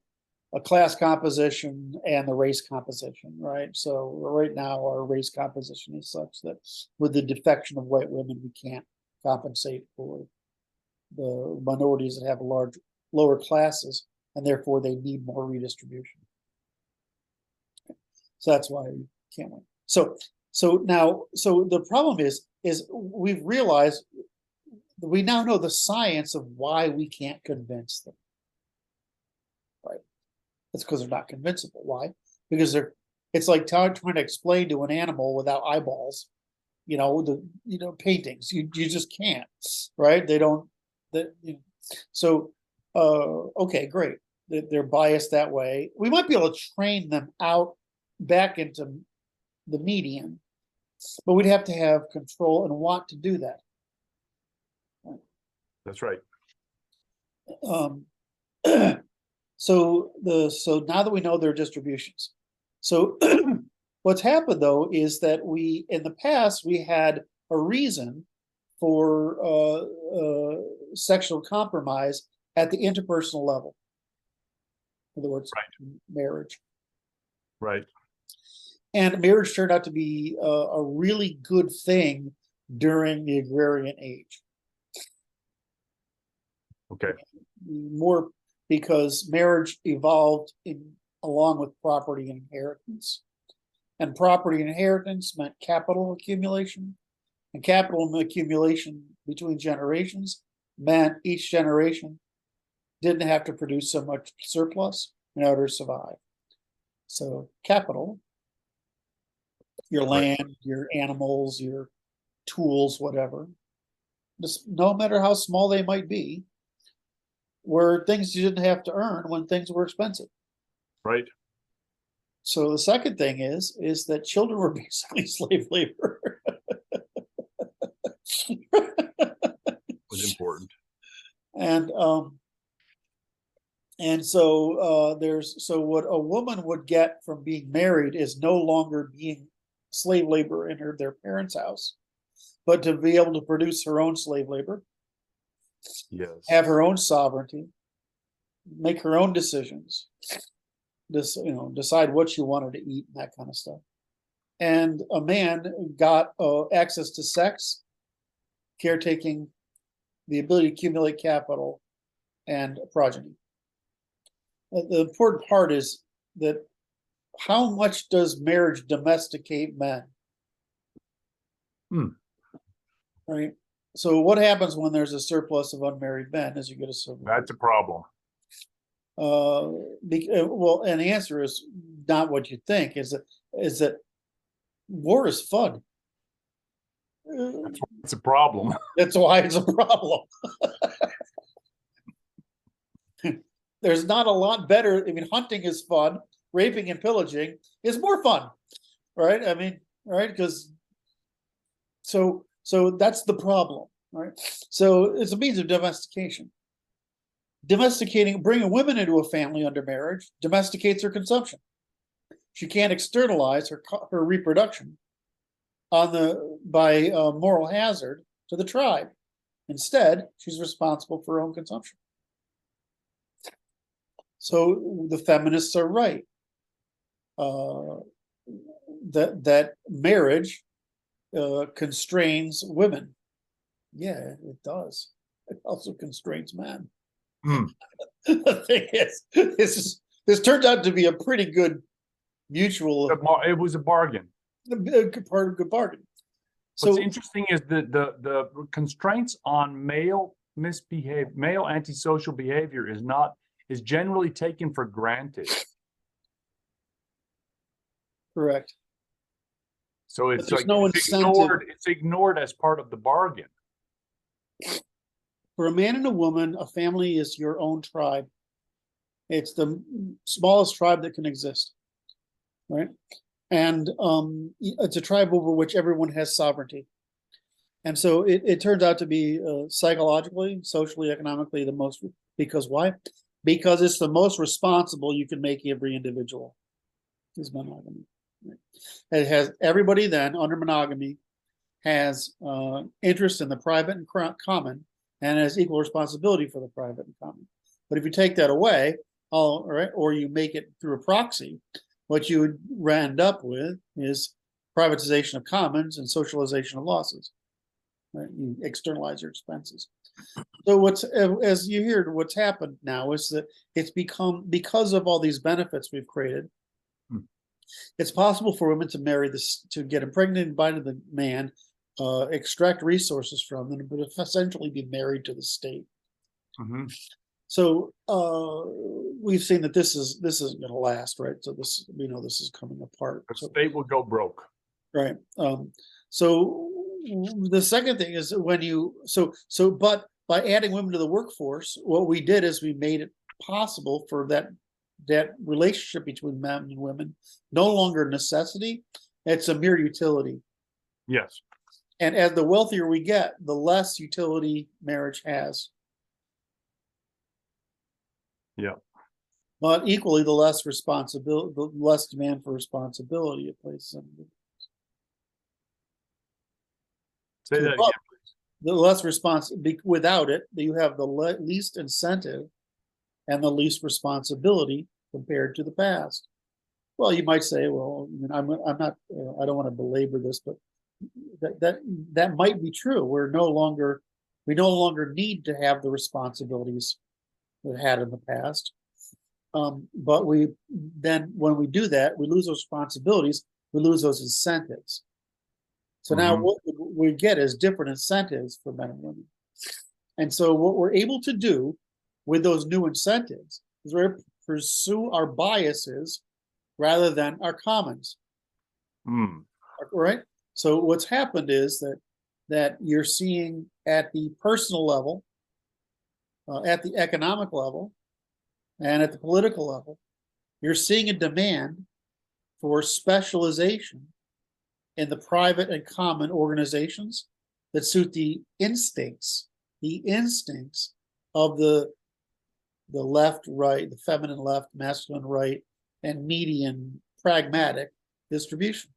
a class composition and the race composition, right? So right now our race composition is such that with the defection of white women, we can't compensate for the minorities that have lower classes, and therefore they need more redistribution. So that's why we can't win. So the problem is we've realized, we now know the science of why we can't convince them, right? It's because they're not convincible. Why? Because it's like trying to explain to an animal without eyeballs, paintings. You just can't, right? They don't. So okay, great. They're biased that way. We might be able to train them out back into the median, but we'd have to have control and want to do that. That's right. So now that we know their distributions, so what's happened though is that in the past we had a reason for sexual compromise at the interpersonal level. In other words, right. Marriage. Right. And marriage turned out to be a really good thing during the agrarian age. Okay. More, because marriage evolved along with property and inheritance. And property and inheritance meant capital accumulation. And capital accumulation between generations meant each generation didn't have to produce so much surplus in order to survive. So capital, your land, your animals, your tools, whatever, just no matter how small they might be, were things you didn't have to earn when things were expensive. Right. So the second thing is that children were basically slave labor. Was important. And so so what a woman would get from being married is no longer being slave labor in their parents' house, but to be able to produce her own slave labor, yes, have her own sovereignty, make her own decisions, decide what she wanted to eat and that kind of stuff. And a man got access to sex, caretaking, the ability to accumulate capital, and progeny. The important part is that how much does marriage domesticate men? Right. So what happens when there's a surplus of unmarried men as you get a surplus? That's a problem. Well, and the answer is not what you think. Is that war is fun. That's why it's a problem. That's why it's a problem. There's not a lot better. I mean, hunting is fun. Raping and pillaging is more fun, right? I mean, right? Because so that's the problem, right? So it's a means of domestication. Domesticating, bringing women into a family under marriage, domesticates her consumption. She can't externalize her reproduction by moral hazard to the tribe. Instead, she's responsible for her own consumption. So the feminists are right that marriage constrains women. Yeah, it does. It also constrains men. The thing is, this turned out to be a pretty good mutual. It was a bargain. Good bargain. So what's interesting is the constraints on male antisocial behavior is generally taken for granted. Correct. So it's like no it's ignored as part of the bargain. For a man and a woman, a family is your own tribe. It's the smallest tribe that can exist, right? And it's a tribe over which everyone has sovereignty. And so it turns out to be psychologically, socially, economically the most, because why? Because it's the most responsible you can make every individual is monogamy. Right? It has everybody then under monogamy has interest in the private and common, and has equal responsibility for the private and common. But if you take that away, all right, or you make it through a proxy, what you would end up with is privatization of commons and socialization of losses. Right? You externalize your expenses. So as you hear, what's happened now is that it's become, because of all these benefits we've created, it's possible for women to marry to get impregnated by the man, extract resources from them, but essentially be married to the state. So we've seen that this isn't going to last, right? So this is coming apart. The state will go broke, right? So the second thing is but by adding women to the workforce, what we did is we made it possible for that relationship between men and women no longer necessity; it's a mere utility. Yes. And as the wealthier we get, the less utility marriage has. Yeah. But equally, the less responsibility, the less demand for responsibility it places on the. Say that again, please. The less without it, you have the least incentive and the least responsibility compared to the past. Well, you might say, well, I'm not, I don't want to belabor this, but that might be true. We no longer need to have the responsibilities we've had in the past. But when we do that, we lose those responsibilities, we lose those incentives. So now what we get is different incentives for men and women. And so what we're able to do with those new incentives is we're pursue our biases rather than our commons. Right? So what's happened is that you're seeing at the personal level, at the economic level, and at the political level, you're seeing a demand for specialization in the private and common organizations that suit the instincts of the left, right, the feminine left, masculine right, and median pragmatic distribution.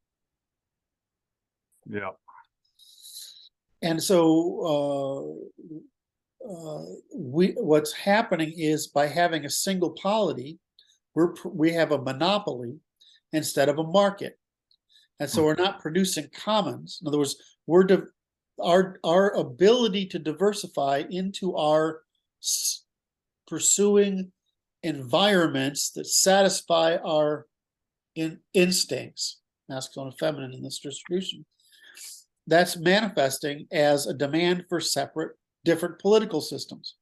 Yeah. And so what's happening is by having a single polity, we have a monopoly instead of a market. And so we're not producing commons. In other words, our ability to diversify into our pursuing environments that satisfy our instincts, masculine and feminine in this distribution, that's manifesting as a demand for separate, different political systems,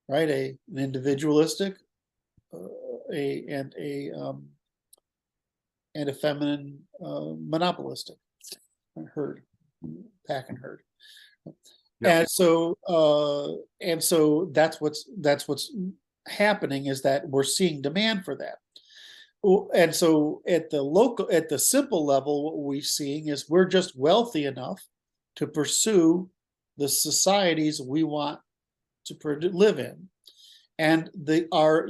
right? An individualistic, and a feminine, monopolistic herd, pack and herd. Yeah. And so that's what's happening, is that we're seeing demand for that. And so at the simple level, what we're seeing is we're just wealthy enough to pursue the societies we want to live in, and our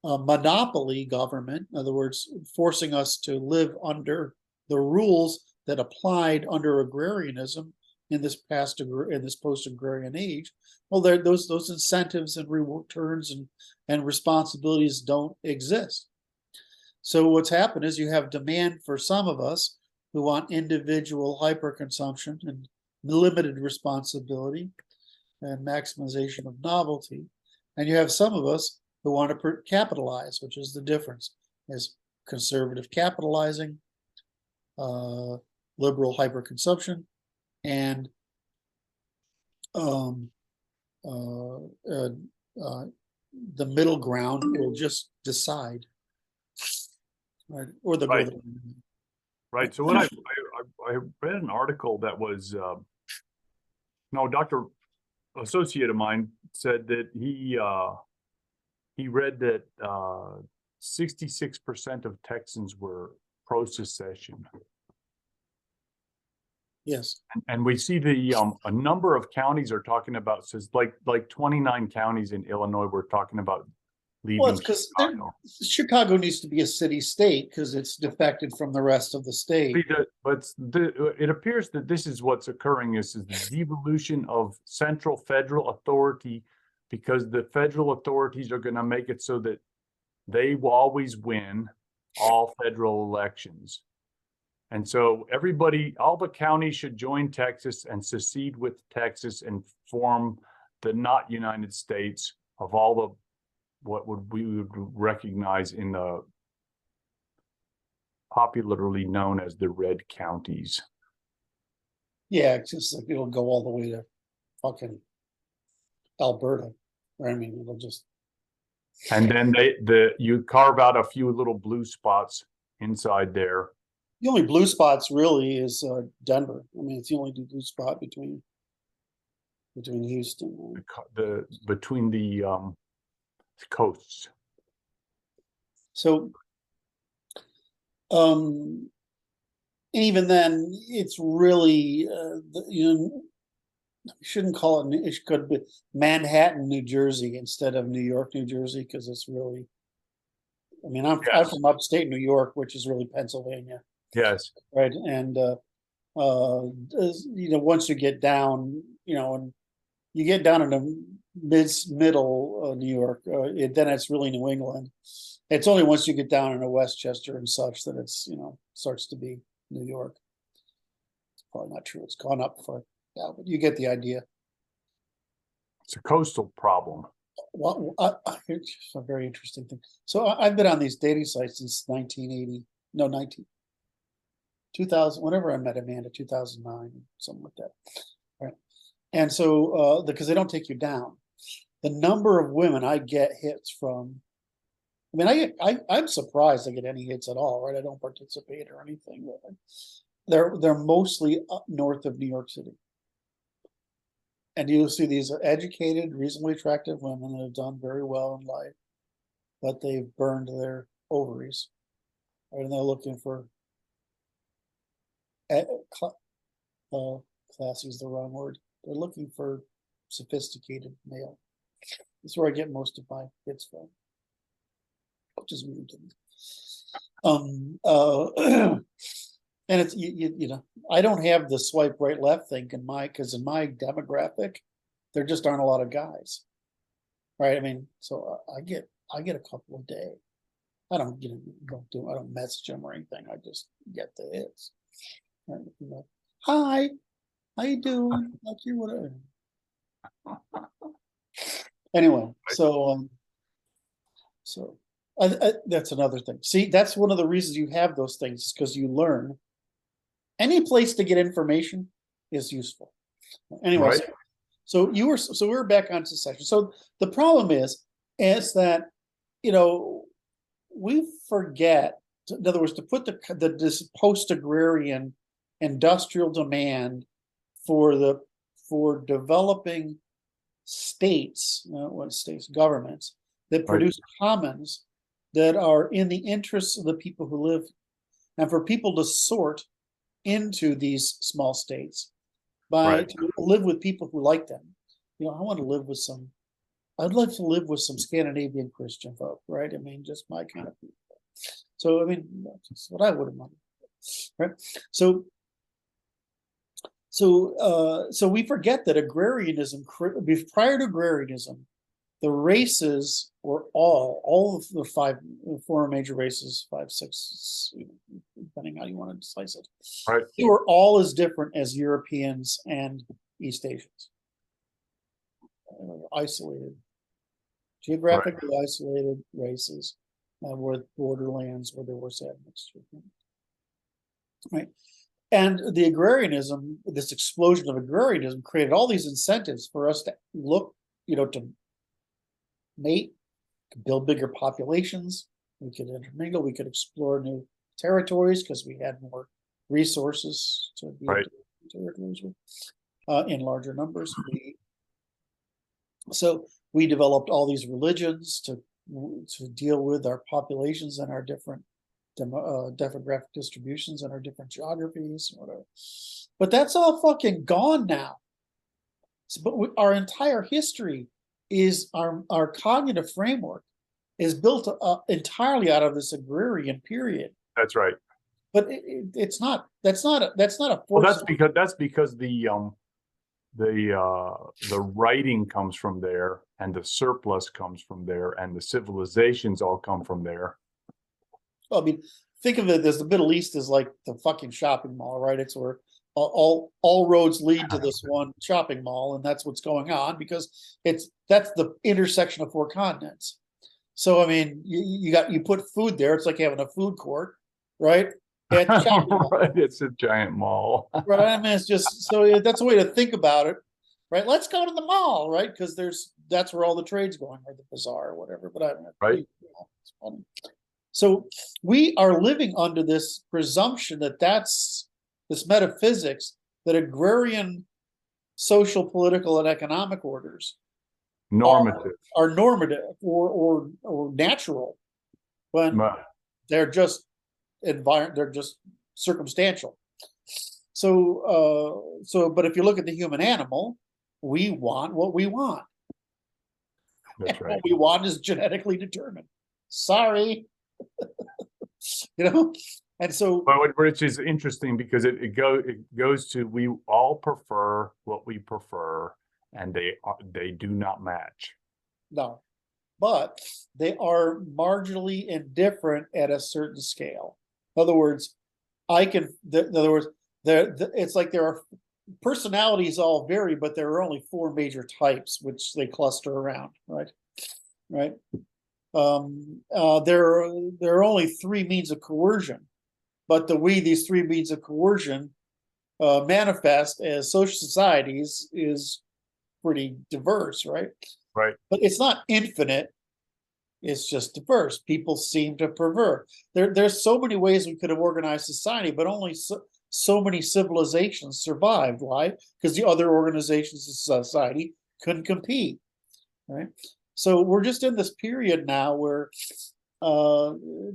monopoly government, in other words, forcing us to live under the rules that applied under agrarianism in this post-agrarian age. Well, those incentives and returns and responsibilities don't exist. So what's happened is you have demand for some of us who want individual hyperconsumption and limited responsibility and maximization of novelty, and you have some of us who want to capitalize, which is the difference, is conservative capitalizing, liberal hyperconsumption, and the middle ground will just decide, right? Or the right. middle. Right. So what I read an article that was Dr. Associate of mine said that he read that 66% of Texans were pro-secession. Yes. And we see a number of counties are talking about, says like 29 counties in Illinois were talking about leaving. Well, it's because Chicago needs to be a city-state because it's defected from the rest of the state. But it appears that this is what's occurring, is the devolution of central federal authority, because the federal authorities are going to make it so that they will always win all federal elections. And so all the counties should join Texas and secede with Texas and form the not United States of all the what we would recognize in the popularly known as the red counties. Yeah, it's just like it'll go all the way to fucking Alberta. I mean, it'll just. And then you carve out a few little blue spots inside there. The only blue spots really is Denver. I mean, it's the only blue spot between Houston. Between the coasts. So, even then, it's really you shouldn't call it. It could be Manhattan, New Jersey, instead of New York, New Jersey, because it's really. I mean, I'm from upstate New York, which is really Pennsylvania. Yes. Right, and once you get down, and you get down into middle New York, then it's really New England. It's only once you get down into Westchester and such that it's starts to be New York. It's probably not true. It's gone up far now, but you get the idea. It's a coastal problem. Well, it's a very interesting thing. So I've been on these dating sites since 1980, no, 2000, whenever I met Amanda, 2009, something like that. Right. And so, because they don't take you down, the number of women I get hits from, I mean, I'm surprised I get any hits at all, right? I don't participate or anything. They're mostly up north of New York City. And you'll see these educated, reasonably attractive women that have done very well in life, but they've burned their ovaries, right? And they're looking for, classy is the wrong word. They're looking for sophisticated male. That's where I get most of my hits from, which is weird to me. And it's you know, I don't have the swipe right left thing in my, because in my demographic, there just aren't a lot of guys, right? I mean, so I get a couple a day. I don't I don't message them or anything. I just get the hits. And, you know, hi, how you doing? Like you, whatever. Anyway, so that's another thing. See, that's one of the reasons you have those things, is because you learn. Any place to get information is useful. Anyway, Right. so we're back on secession. So the problem is that, you know, we forget, in other words, to put this post-agrarian industrial demand for developing states, governments that produce commons that are in the interests of the people who live, and for people to sort into these small states to live with people who like them. You know, I want to live with I'd like to live with some Scandinavian Christian folk, right? I mean, just my kind of people. So, I mean, that's what I would have wanted, right? So we forget that agrarianism, prior to agrarianism, the races were all of the four major races, 5, 6, depending how you want to slice it. Right. They were all as different as Europeans and East Asians. Isolated, geographically isolated races with borderlands where there was admixture. Right. And the agrarianism, this explosion of agrarianism, created all these incentives for us to look, you know, to mate, build bigger populations. We could intermingle. We could explore new territories because we had more resources to be able to territories with, in larger numbers. So we developed all these religions to deal with our populations and our different demographic distributions and our different geographies, whatever. But that's all fucking gone now. So, but our entire history is our cognitive framework is built entirely out of this agrarian period. That's right. But it's not. That's not a well, that's because the writing comes from there, and the surplus comes from there, and the civilizations all come from there. Well, I mean, think of it as the Middle East is like the fucking shopping mall, right? It's where all roads lead to this one shopping mall, and that's what's going on, because that's the intersection of 4 continents. So I mean, you put food there. It's like having a food court, right? At the shopping mall. Right, it's a giant mall. Right. I mean, it's just so that's a way to think about it, right? Let's go to the mall, right? Because that's where all the trade's going, or the bazaar, or whatever. But I don't know. Right. It's funny. So we are living under this presumption that's this metaphysics that agrarian social, political, and economic orders are normative or natural, when they're just they're just circumstantial. So but if you look at the human animal, we want what we want. That's right. What we want is genetically determined. Sorry. You know, and so, which is interesting, because it goes to, we all prefer what we prefer, and they do not match. No, but they are marginally indifferent at a certain scale. In other words, it's like there are personalities all vary, but there are only 4 major types which they cluster around, right? Right. There are only 3 means of coercion, but the way these 3 means of coercion manifest as social societies is pretty diverse, right? Right. But it's not infinite. It's just diverse. People seem to prefer. There's so many ways we could have organized society, but only so many civilizations survived. Why? Because the other organizations of society couldn't compete, right? So we're just in this period now where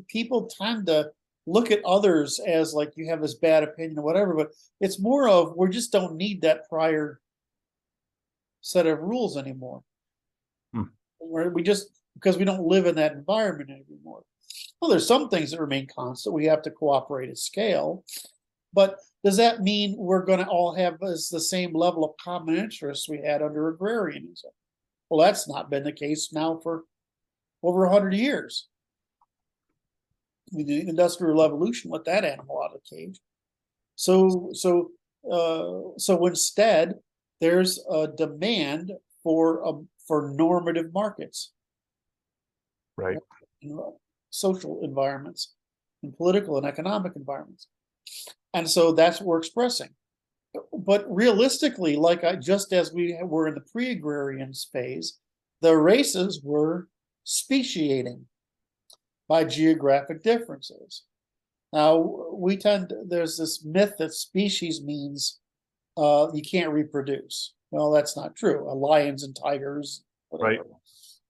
people tend to look at others as like you have this bad opinion or whatever, but it's more of we just don't need that prior set of rules anymore. We just, because we don't live in that environment anymore. Well, there's some things that remain constant. We have to cooperate at scale. But does that mean we're going to all have the same level of common interests we had under agrarianism? Well, that's not been the case now for over 100 years. I mean, the Industrial Revolution let that animal out of the cage. So instead, there's a demand for normative markets, Right. Social environments, and political and economic environments, and so that's what we're expressing. But realistically, just as we were in the pre-agrarian phase, the races were speciating by geographic differences. Now there's this myth that species means you can't reproduce. Well, that's not true. Lions and tigers, whatever. Right.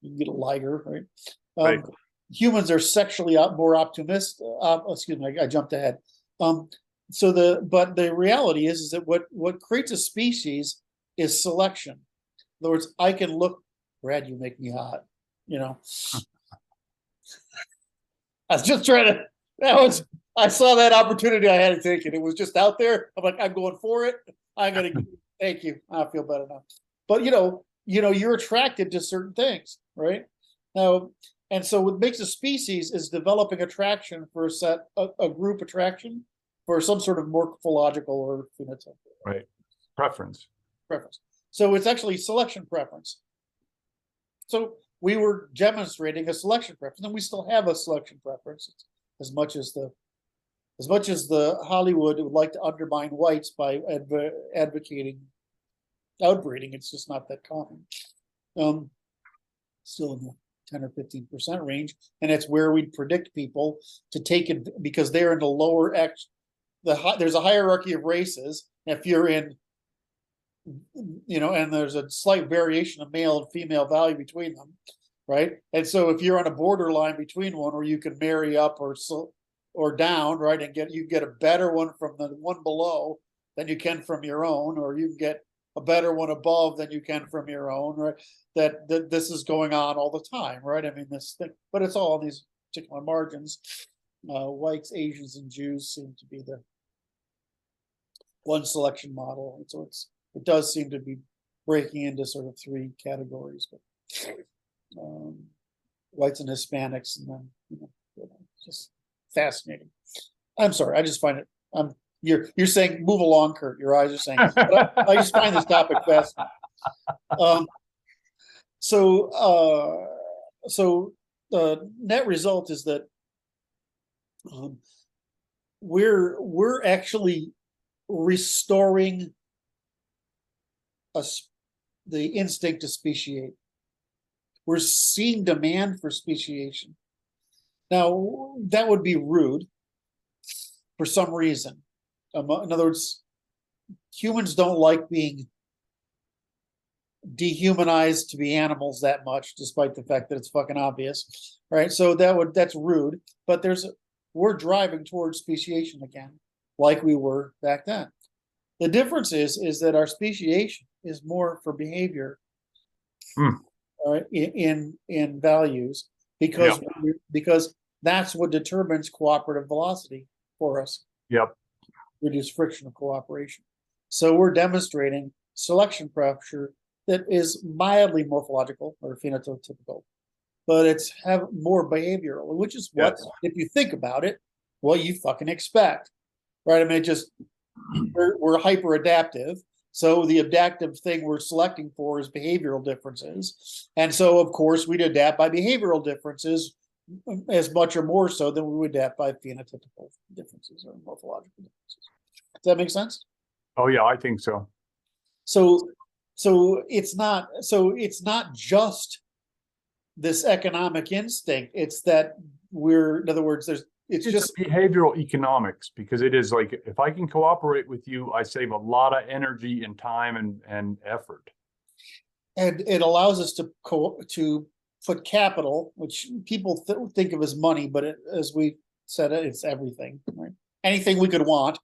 You can get a liger, right? Right. Humans are sexually more optimistic. Excuse me, I jumped ahead. But the reality is that what creates a species is selection. In other words, I can look, Brad, you make me hot. I was just trying to. I saw that opportunity. I had to take it. It was just out there. I'm like, I'm going for it. I'm gonna. Thank you. I feel better now. But you're attracted to certain things, right? Now, and so what makes a species is developing attraction for a group attraction for some sort of morphological or phenotype. Right. Preference. So it's actually selection preference. So we were demonstrating a selection preference, and we still have a selection preference as much as the Hollywood would like to undermine whites by advocating outbreeding. It's just not that common. Still in the 10 or 15% range, and that's where we'd predict people to take it because they're in the lower there's a hierarchy of races. If you're in, and there's a slight variation of male and female value between them, right? And so if you're on a borderline between one, or you can marry up or down, right, and you get a better one from the one below than you can from your own, or you can get a better one above than you can from your own, right? That this is going on all the time, right? I mean, this thing, but it's all on these particular margins. Whites, Asians, and Jews seem to be the one selection model, and so it does seem to be breaking into sort of 3 categories, but whites and Hispanics, and then just fascinating. I'm sorry, I just find it. You're saying move along, Kurt. Your eyes are saying. But I just find this topic fascinating. So the net result is that we're actually restoring the instinct to speciate. We're seeing demand for speciation. Now, that would be rude for some reason. In other words, humans don't like being dehumanized to be animals that much, despite the fact that it's fucking obvious, right? So that's rude. But we're driving towards speciation again, like we were back then. The difference is that our speciation is more for behavior, in values, because that's what determines cooperative velocity for us. Yep. Reduce friction of cooperation. So we're demonstrating selection pressure that is mildly morphological or phenotypical, but it's have more behavioral, which is what, if you think about it, what you fucking expect, right? I mean, we're hyper adaptive. So the adaptive thing we're selecting for is behavioral differences. And so, of course, we'd adapt by behavioral differences as much or more so than we would adapt by phenotypical differences or morphological differences. Does that make sense? Oh yeah, I think so. So it's not just this economic instinct. It's that in other words, it's just behavioral economics, because it is like, if I can cooperate with you, I save a lot of energy and time and effort. And it allows us to put capital, which people think of as money, but as we said, it's everything, right? Anything we could want,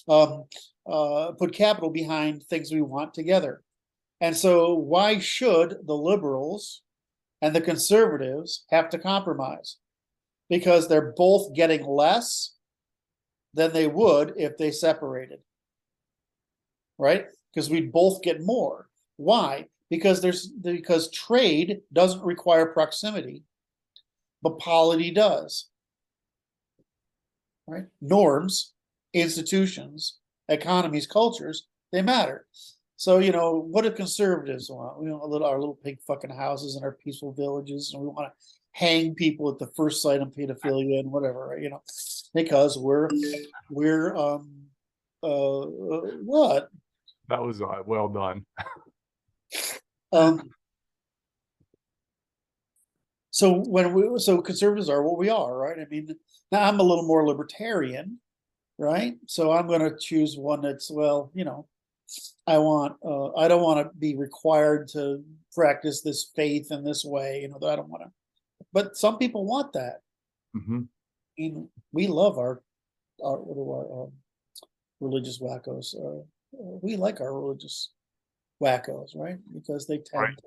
put capital behind things we want together. And so why should the liberals and the conservatives have to compromise? Because they're both getting less than they would if they separated, right? Because we'd both get more. Why? Because trade doesn't require proximity, but polity does, right? Norms, institutions, economies, cultures, they matter. So, what do conservatives want? We want our little pig fucking houses and our peaceful villages, and we want to hang people at the first sight of pedophilia and whatever, right? Because we're what? That was well done. So conservatives are what we are, right? I mean, now I'm a little more libertarian, right? So I'm going to choose one that's, I don't want to be required to practice this faith in this way, that I don't want to. But some people want that. Mm-hmm. I mean, we love our religious wackos. We like our religious wackos, right? Because they tend,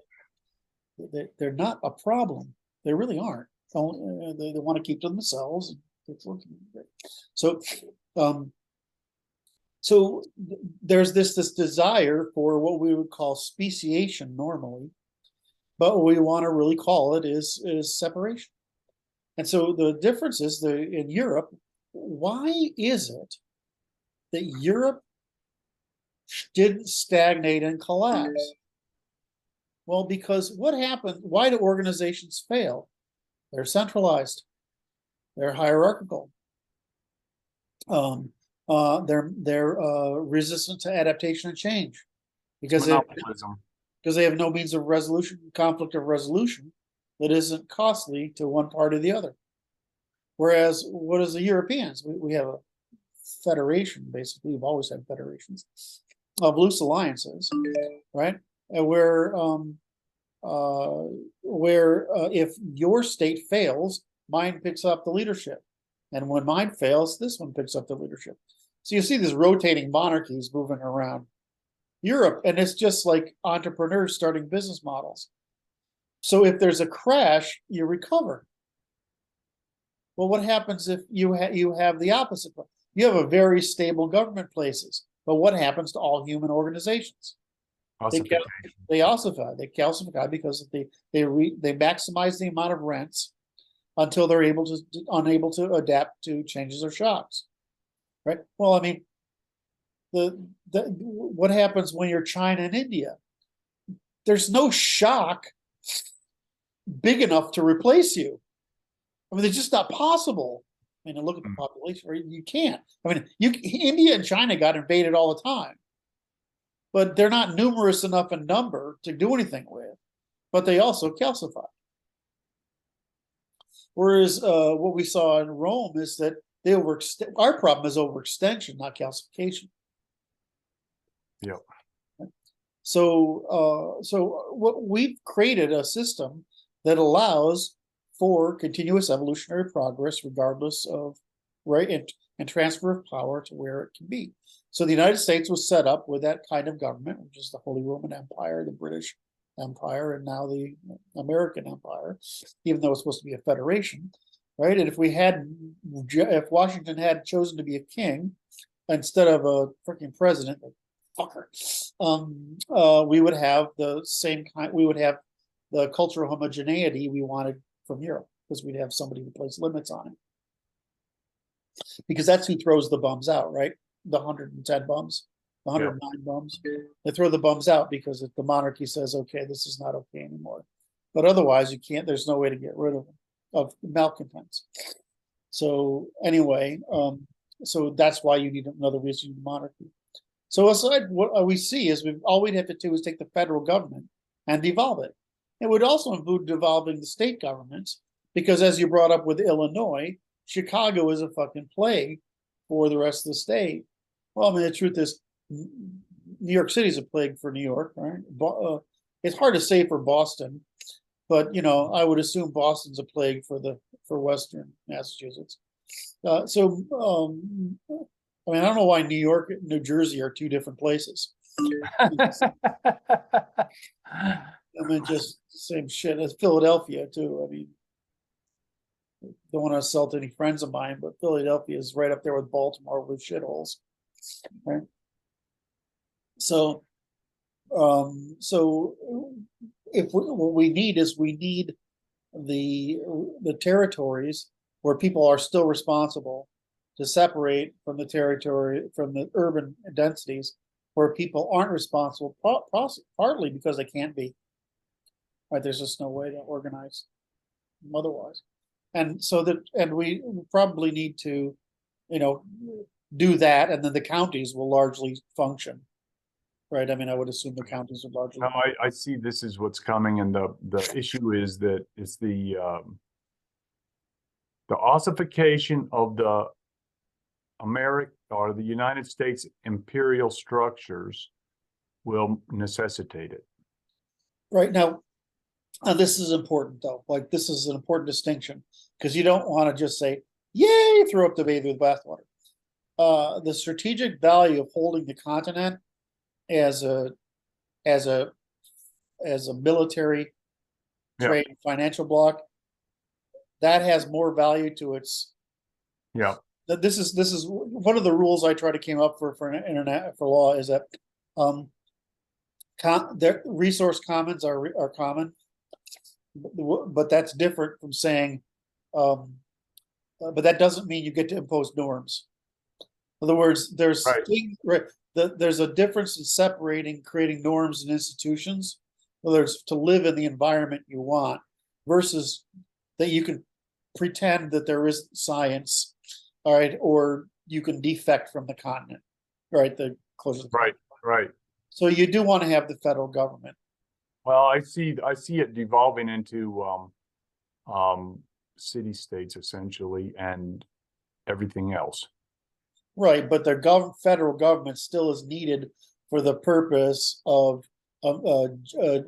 they're not a problem. They really aren't. They want to keep to themselves. So there's this desire for what we would call speciation normally, but what we want to really call it is separation. And so the difference is in Europe, why is it that Europe didn't stagnate and collapse? Well, because what happened? Why do organizations fail? They're centralized. They're hierarchical. They're resistant to adaptation and change because they have no means of conflict of resolution that isn't costly to one part or the other. Whereas, what is the Europeans? We have a federation, basically. We've always had federations of loose alliances, right? And where if your state fails, mine picks up the leadership. And when mine fails, this one picks up the leadership. So you see these rotating monarchies moving around Europe, and it's just like entrepreneurs starting business models. So if there's a crash, you recover. Well, what happens if you have the opposite? You have a very stable government places, but what happens to all human organizations? They ossify. They calcify because they maximize the amount of rents until they're unable to adapt to changes or shocks. Right. Well, I mean, what happens when you're China and India? There's no shock big enough to replace you. I mean, it's just not possible. I mean, look at the population. You can't. I mean, India and China got invaded all the time, but they're not numerous enough in number to do anything with. But they also calcify. Whereas what we saw in Rome is that they overextend. Our problem is overextension, not calcification. Yep. So what we've created a system that allows for continuous evolutionary progress, regardless of and transfer of power to where it can be. So the United States was set up with that kind of government, which is the Holy Roman Empire, the British Empire, and now the American Empire, even though it's supposed to be a federation, right? And if Washington had chosen to be a king instead of a freaking president, fucker, we would have the same kind. We would have the cultural homogeneity we wanted from Europe, because we'd have somebody who place limits on it. Because that's who throws the bums out, right? the 110 bums, the 109 bums. They throw the bums out because if the monarchy says, okay, this is not okay anymore. But otherwise, you can't. There's no way to get rid of them, of malcontents. So anyway, so that's why you need another reason to monarchy. So aside, what we see is all we'd have to do is take the federal government and devolve it. It would also include devolving the state governments, because as you brought up with Illinois, Chicago is a fucking plague for the rest of the state. Well, I mean, the truth is, New York City is a plague for New York, right? It's hard to say for Boston, but you know, I would assume Boston's a plague for Western Massachusetts. I mean, I don't know why New York and New Jersey are two different places. I mean, just same shit as Philadelphia too. I mean, don't want to insult any friends of mine, but Philadelphia is right up there with Baltimore with shitholes, right? So, what we need is the territories where people are still responsible to separate from the territory, from the urban densities where people aren't responsible, partly because they can't be. Right, there's just no way to organize otherwise, and so we probably need to, you know, do that, and then the counties will largely function. Right, I mean, I would assume the counties would largely. No, I see this is what's coming, and the issue is that it's the ossification of the the United States imperial structures will necessitate it. Right now, this is important though. Like, this is an important distinction, because you don't want to just say, "Yay!" throw up the baby with bathwater. The strategic value of holding the continent as a military trade and financial bloc, that has more value to its. Yeah. This is one of the rules I try to came up for internet for law, is that their resource commons are common, but that's different from saying, but that doesn't mean you get to impose norms. In other words, there's there's a difference in separating, creating norms and institutions. In other words, to live in the environment you want, versus that you can pretend that there is science, all right, or you can defect from the continent, right? The closer. Right. So you do want to have the federal government. Well, I see it devolving into city states essentially, and everything else. Right, but the federal government still is needed for the purpose of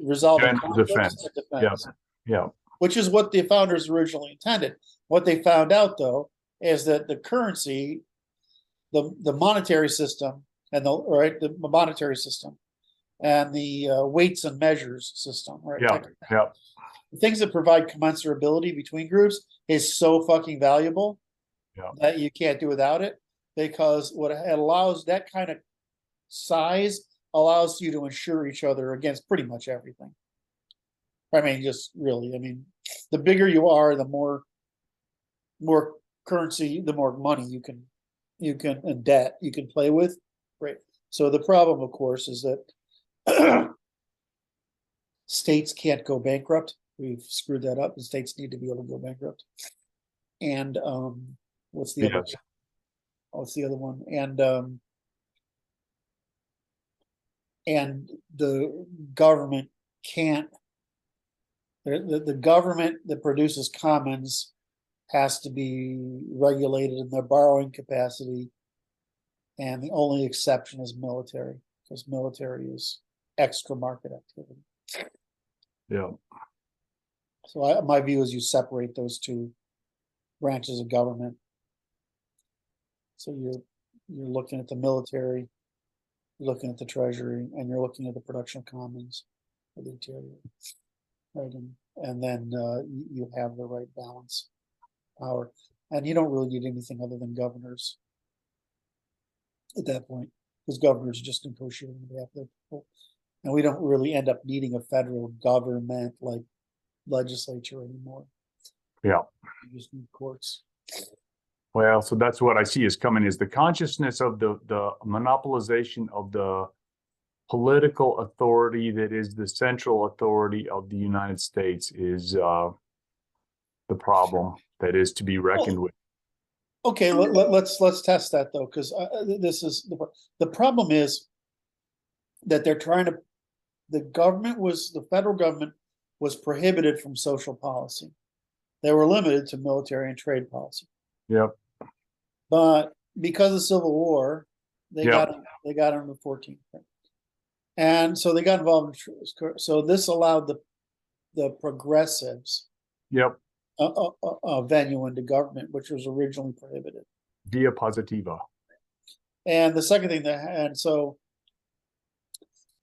resolving conflicts and defense. Yeah. Which is what the founders originally intended. What they found out, though, is that the currency, the monetary system, and the monetary system, and the weights and measures system, right? Yeah. The things that provide commensurability between groups is so fucking valuable that you can't do without it, because what it allows, that kind of size allows you to insure each other against pretty much everything. I mean, just really, I mean, the bigger you are, the more currency, the more money you can and debt you can play with. Right. So the problem, of course, is that states can't go bankrupt. We've screwed that up. The states need to be able to go bankrupt. And what's the other? What's the other one? And the government can't. The government that produces commons has to be regulated in their borrowing capacity, and the only exception is military, because military is extra market activity. Yeah. So my view is you separate those two branches of government. So you're looking at the military, you're looking at the treasury, and you're looking at the production of commons for the interior. Right, and then you have the right balance power, and you don't really need anything other than governors at that point, because governors are just negotiating on behalf of their people, and we don't really end up needing a federal government like legislature anymore. Yeah, you just need courts. Well, so that's what I see is coming is the consciousness of the monopolization of the political authority that is the central authority of the United States is the problem that is to be reckoned with. Okay, let's test that though, because this is the problem is that they're trying to. The federal government was prohibited from social policy. They were limited to military and trade policy. Yep. But because of Civil War, they Yep. got on the 14th. And so they got involved in, so this allowed the progressives Yep. a venue into government, which was originally prohibited. Via positiva. And the second thing and so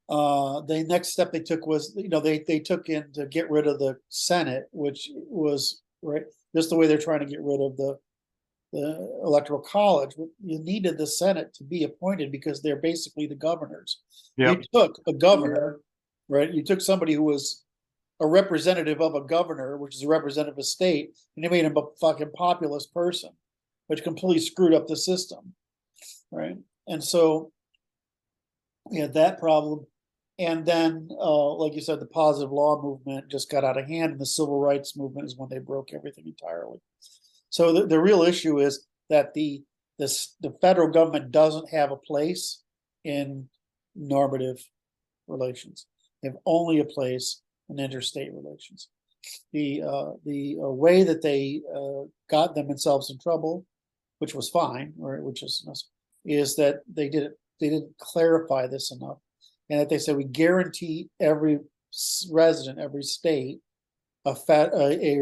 the next step they took was, they took in to get rid of the Senate, which was right just the way they're trying to get rid of the electoral college. You needed the Senate to be appointed because they're basically the governors. Yep. You took a governor, right? You took somebody who was a representative of a governor, which is a representative of a state, and you made him a fucking populist person, which completely screwed up the system, right? And so we had that problem. And then, like you said, the positive law movement just got out of hand, and the civil rights movement is when they broke everything entirely. So the real issue is that the federal government doesn't have a place in normative relations. They have only a place in interstate relations. The way that they got themselves in trouble, which was fine, or which is that they didn't clarify this enough, and that they said we guarantee every resident, every state, a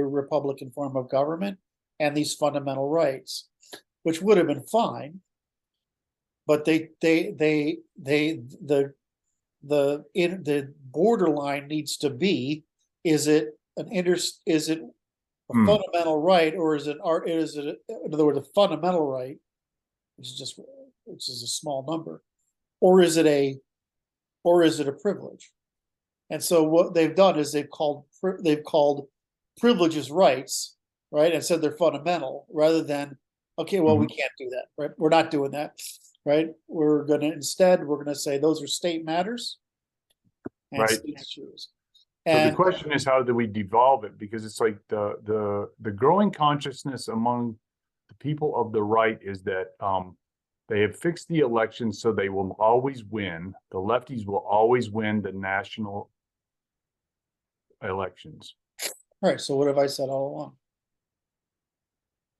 Republican form of government and these fundamental rights, which would have been fine, but the borderline needs to be: is it a fundamental right, or is it in other words a fundamental right, which is a small number, or is it a privilege? And so what they've done is they've called privileges rights, right, and said they're fundamental, rather than, okay, well, we can't do that, right? We're not doing that, right? We're going to say those are state matters, and right. States choose. So the question is, how do we devolve it? Because it's like the growing consciousness among the people of the right is that they have fixed the election so they will always win. The lefties will always win the national elections. All right. So what have I said all along?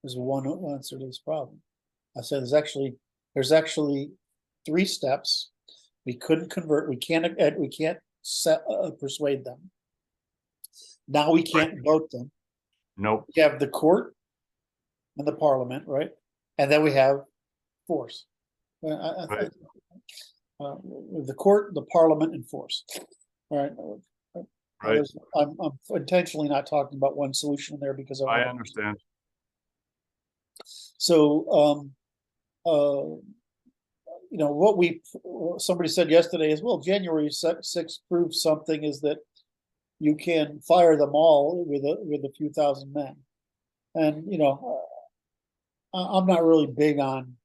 There's one answer to this problem. I said there's actually 3 steps. We couldn't convert. We can't persuade them. Now we can't vote them. Nope. We have the court and the parliament, right? And then we have force. Right. The court, the parliament, and force. All right. Right. I'm intentionally not talking about one solution there because I understand. So, what somebody said yesterday is, well, January 6th proves something, is that you can fire them all with a few thousand men. And, I'm not really big on,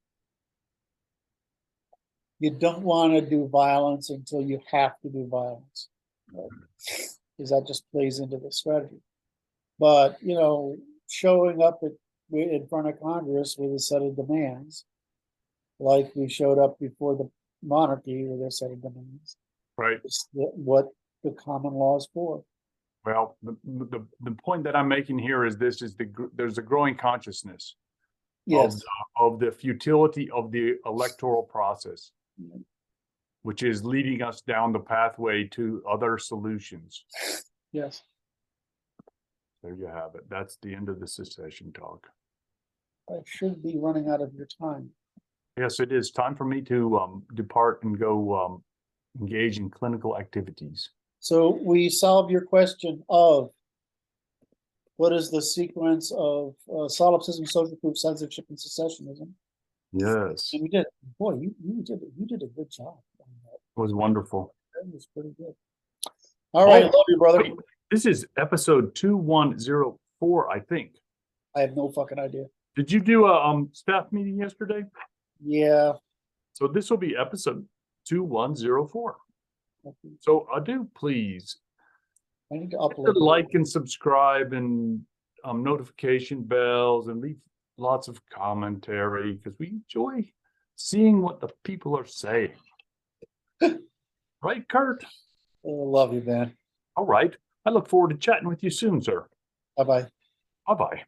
you don't want to do violence until you have to do violence, right? Because that just plays into the strategy. But, showing up in front of Congress with a set of demands, like we showed up before the monarchy with a set of demands, right? Is what the common law is for. Well, the point that I'm making here is there's a growing consciousness, yes, of the futility of the electoral process, which is leading us down the pathway to other solutions. Yes. There you have it. That's the end of the secession talk. I should be running out of your time. Yes, it is time for me to depart and go engage in clinical activities. So we solved your question of what is the sequence of solipsism, social proof, censorship, and secessionism. Yes. And we did. Boy, you did a good job on that. It was wonderful. That was pretty good. All right, love you, brother. Wait, this is episode 2104, I think. I have no fucking idea. Did you do a staff meeting yesterday? Yeah. So this will be episode 2104. So do please I need to hit upload. the like and subscribe and notification bells and leave lots of commentary because we enjoy seeing what the people are saying. Right, Kurt? I love you, man. All right. I look forward to chatting with you soon, sir. Bye-bye. Bye-bye.